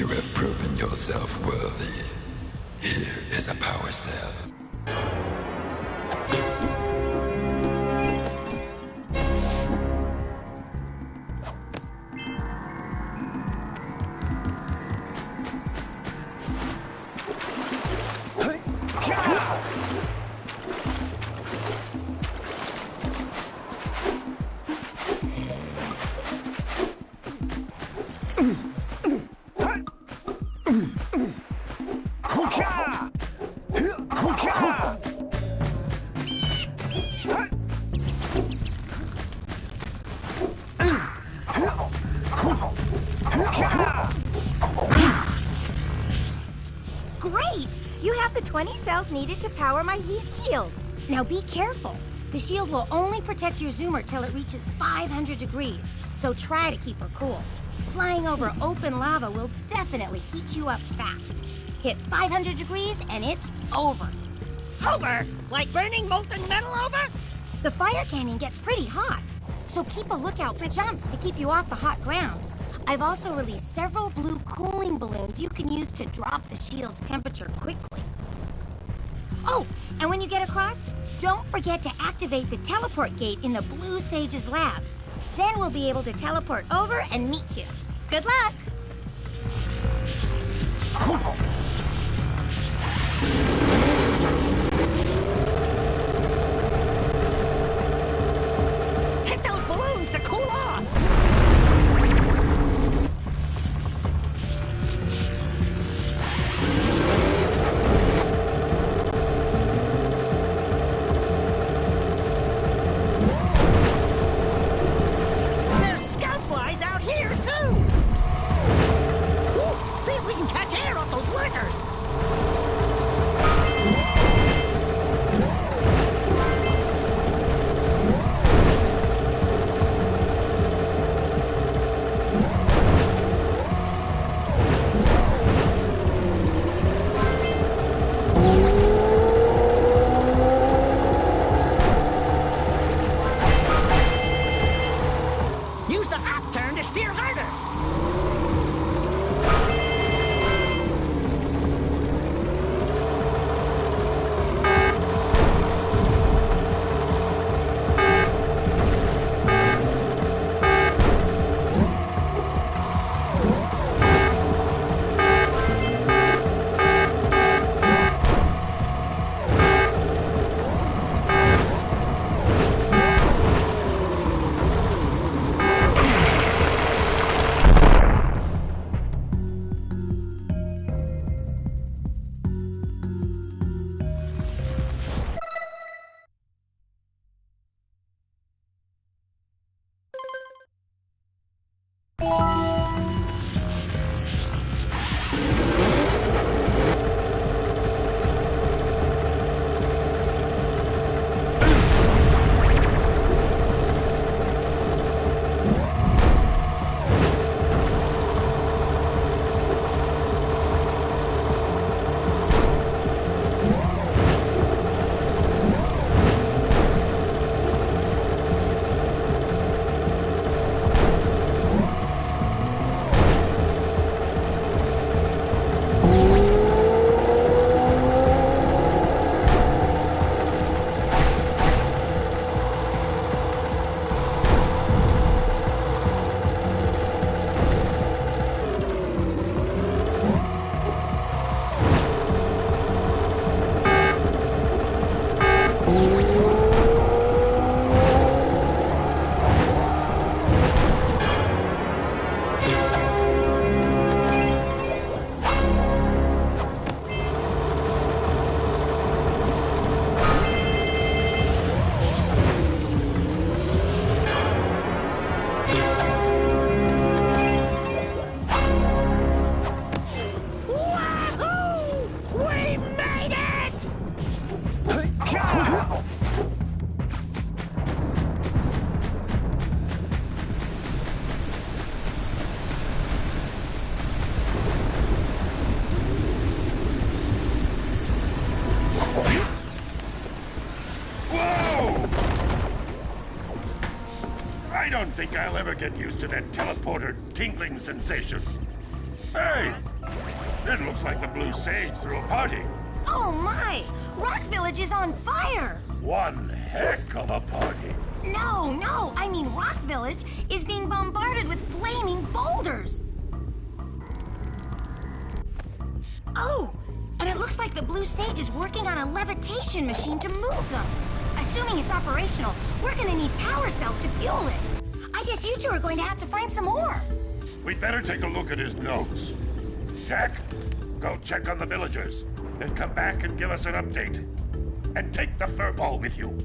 S11: You have proven yourself worthy. Here is a power cell.
S5: Great! You have the 20 cells needed to power my heat shield. Now be careful. The shield will only protect your zoomer till it reaches 500 degrees, so try to keep her cool. Flying over open lava will definitely heat you up fast. Hit 500 degrees and it's over.
S2: Over? Like burning molten metal over?
S5: The fire canyon gets pretty hot, so keep a lookout for jumps to keep you off the hot ground. I've also released several blue cooling balloons you can use to drop the shield's temperature quickly. Oh, and when you get across, don't forget to activate the teleport gate in the Blue Sage's lab. Then we'll be able to teleport over and meet you. Good luck!
S2: Hit those balloons to cool off! There's scout flies out here, too! Whew, see if we can catch air off those lurkers! Use the hop turn to steer harder!
S1: I don't think I'll ever get used to that teleporter tingling sensation. Hey, It looks like the Blue Sage threw a party.
S5: Oh my! Rock Village is on fire!
S1: One heck of a party.
S5: No, I mean Rock Village is being bombarded with flaming boulders. Oh, and it looks like the Blue Sage is working on a levitation machine to move them. Assuming it's operational, we're gonna need power cells to fuel it. I guess you two are going to have to find some more.
S1: We'd better take a look at his notes. Jack, go check on the villagers. Then come back and give us an update. And take the furball with you.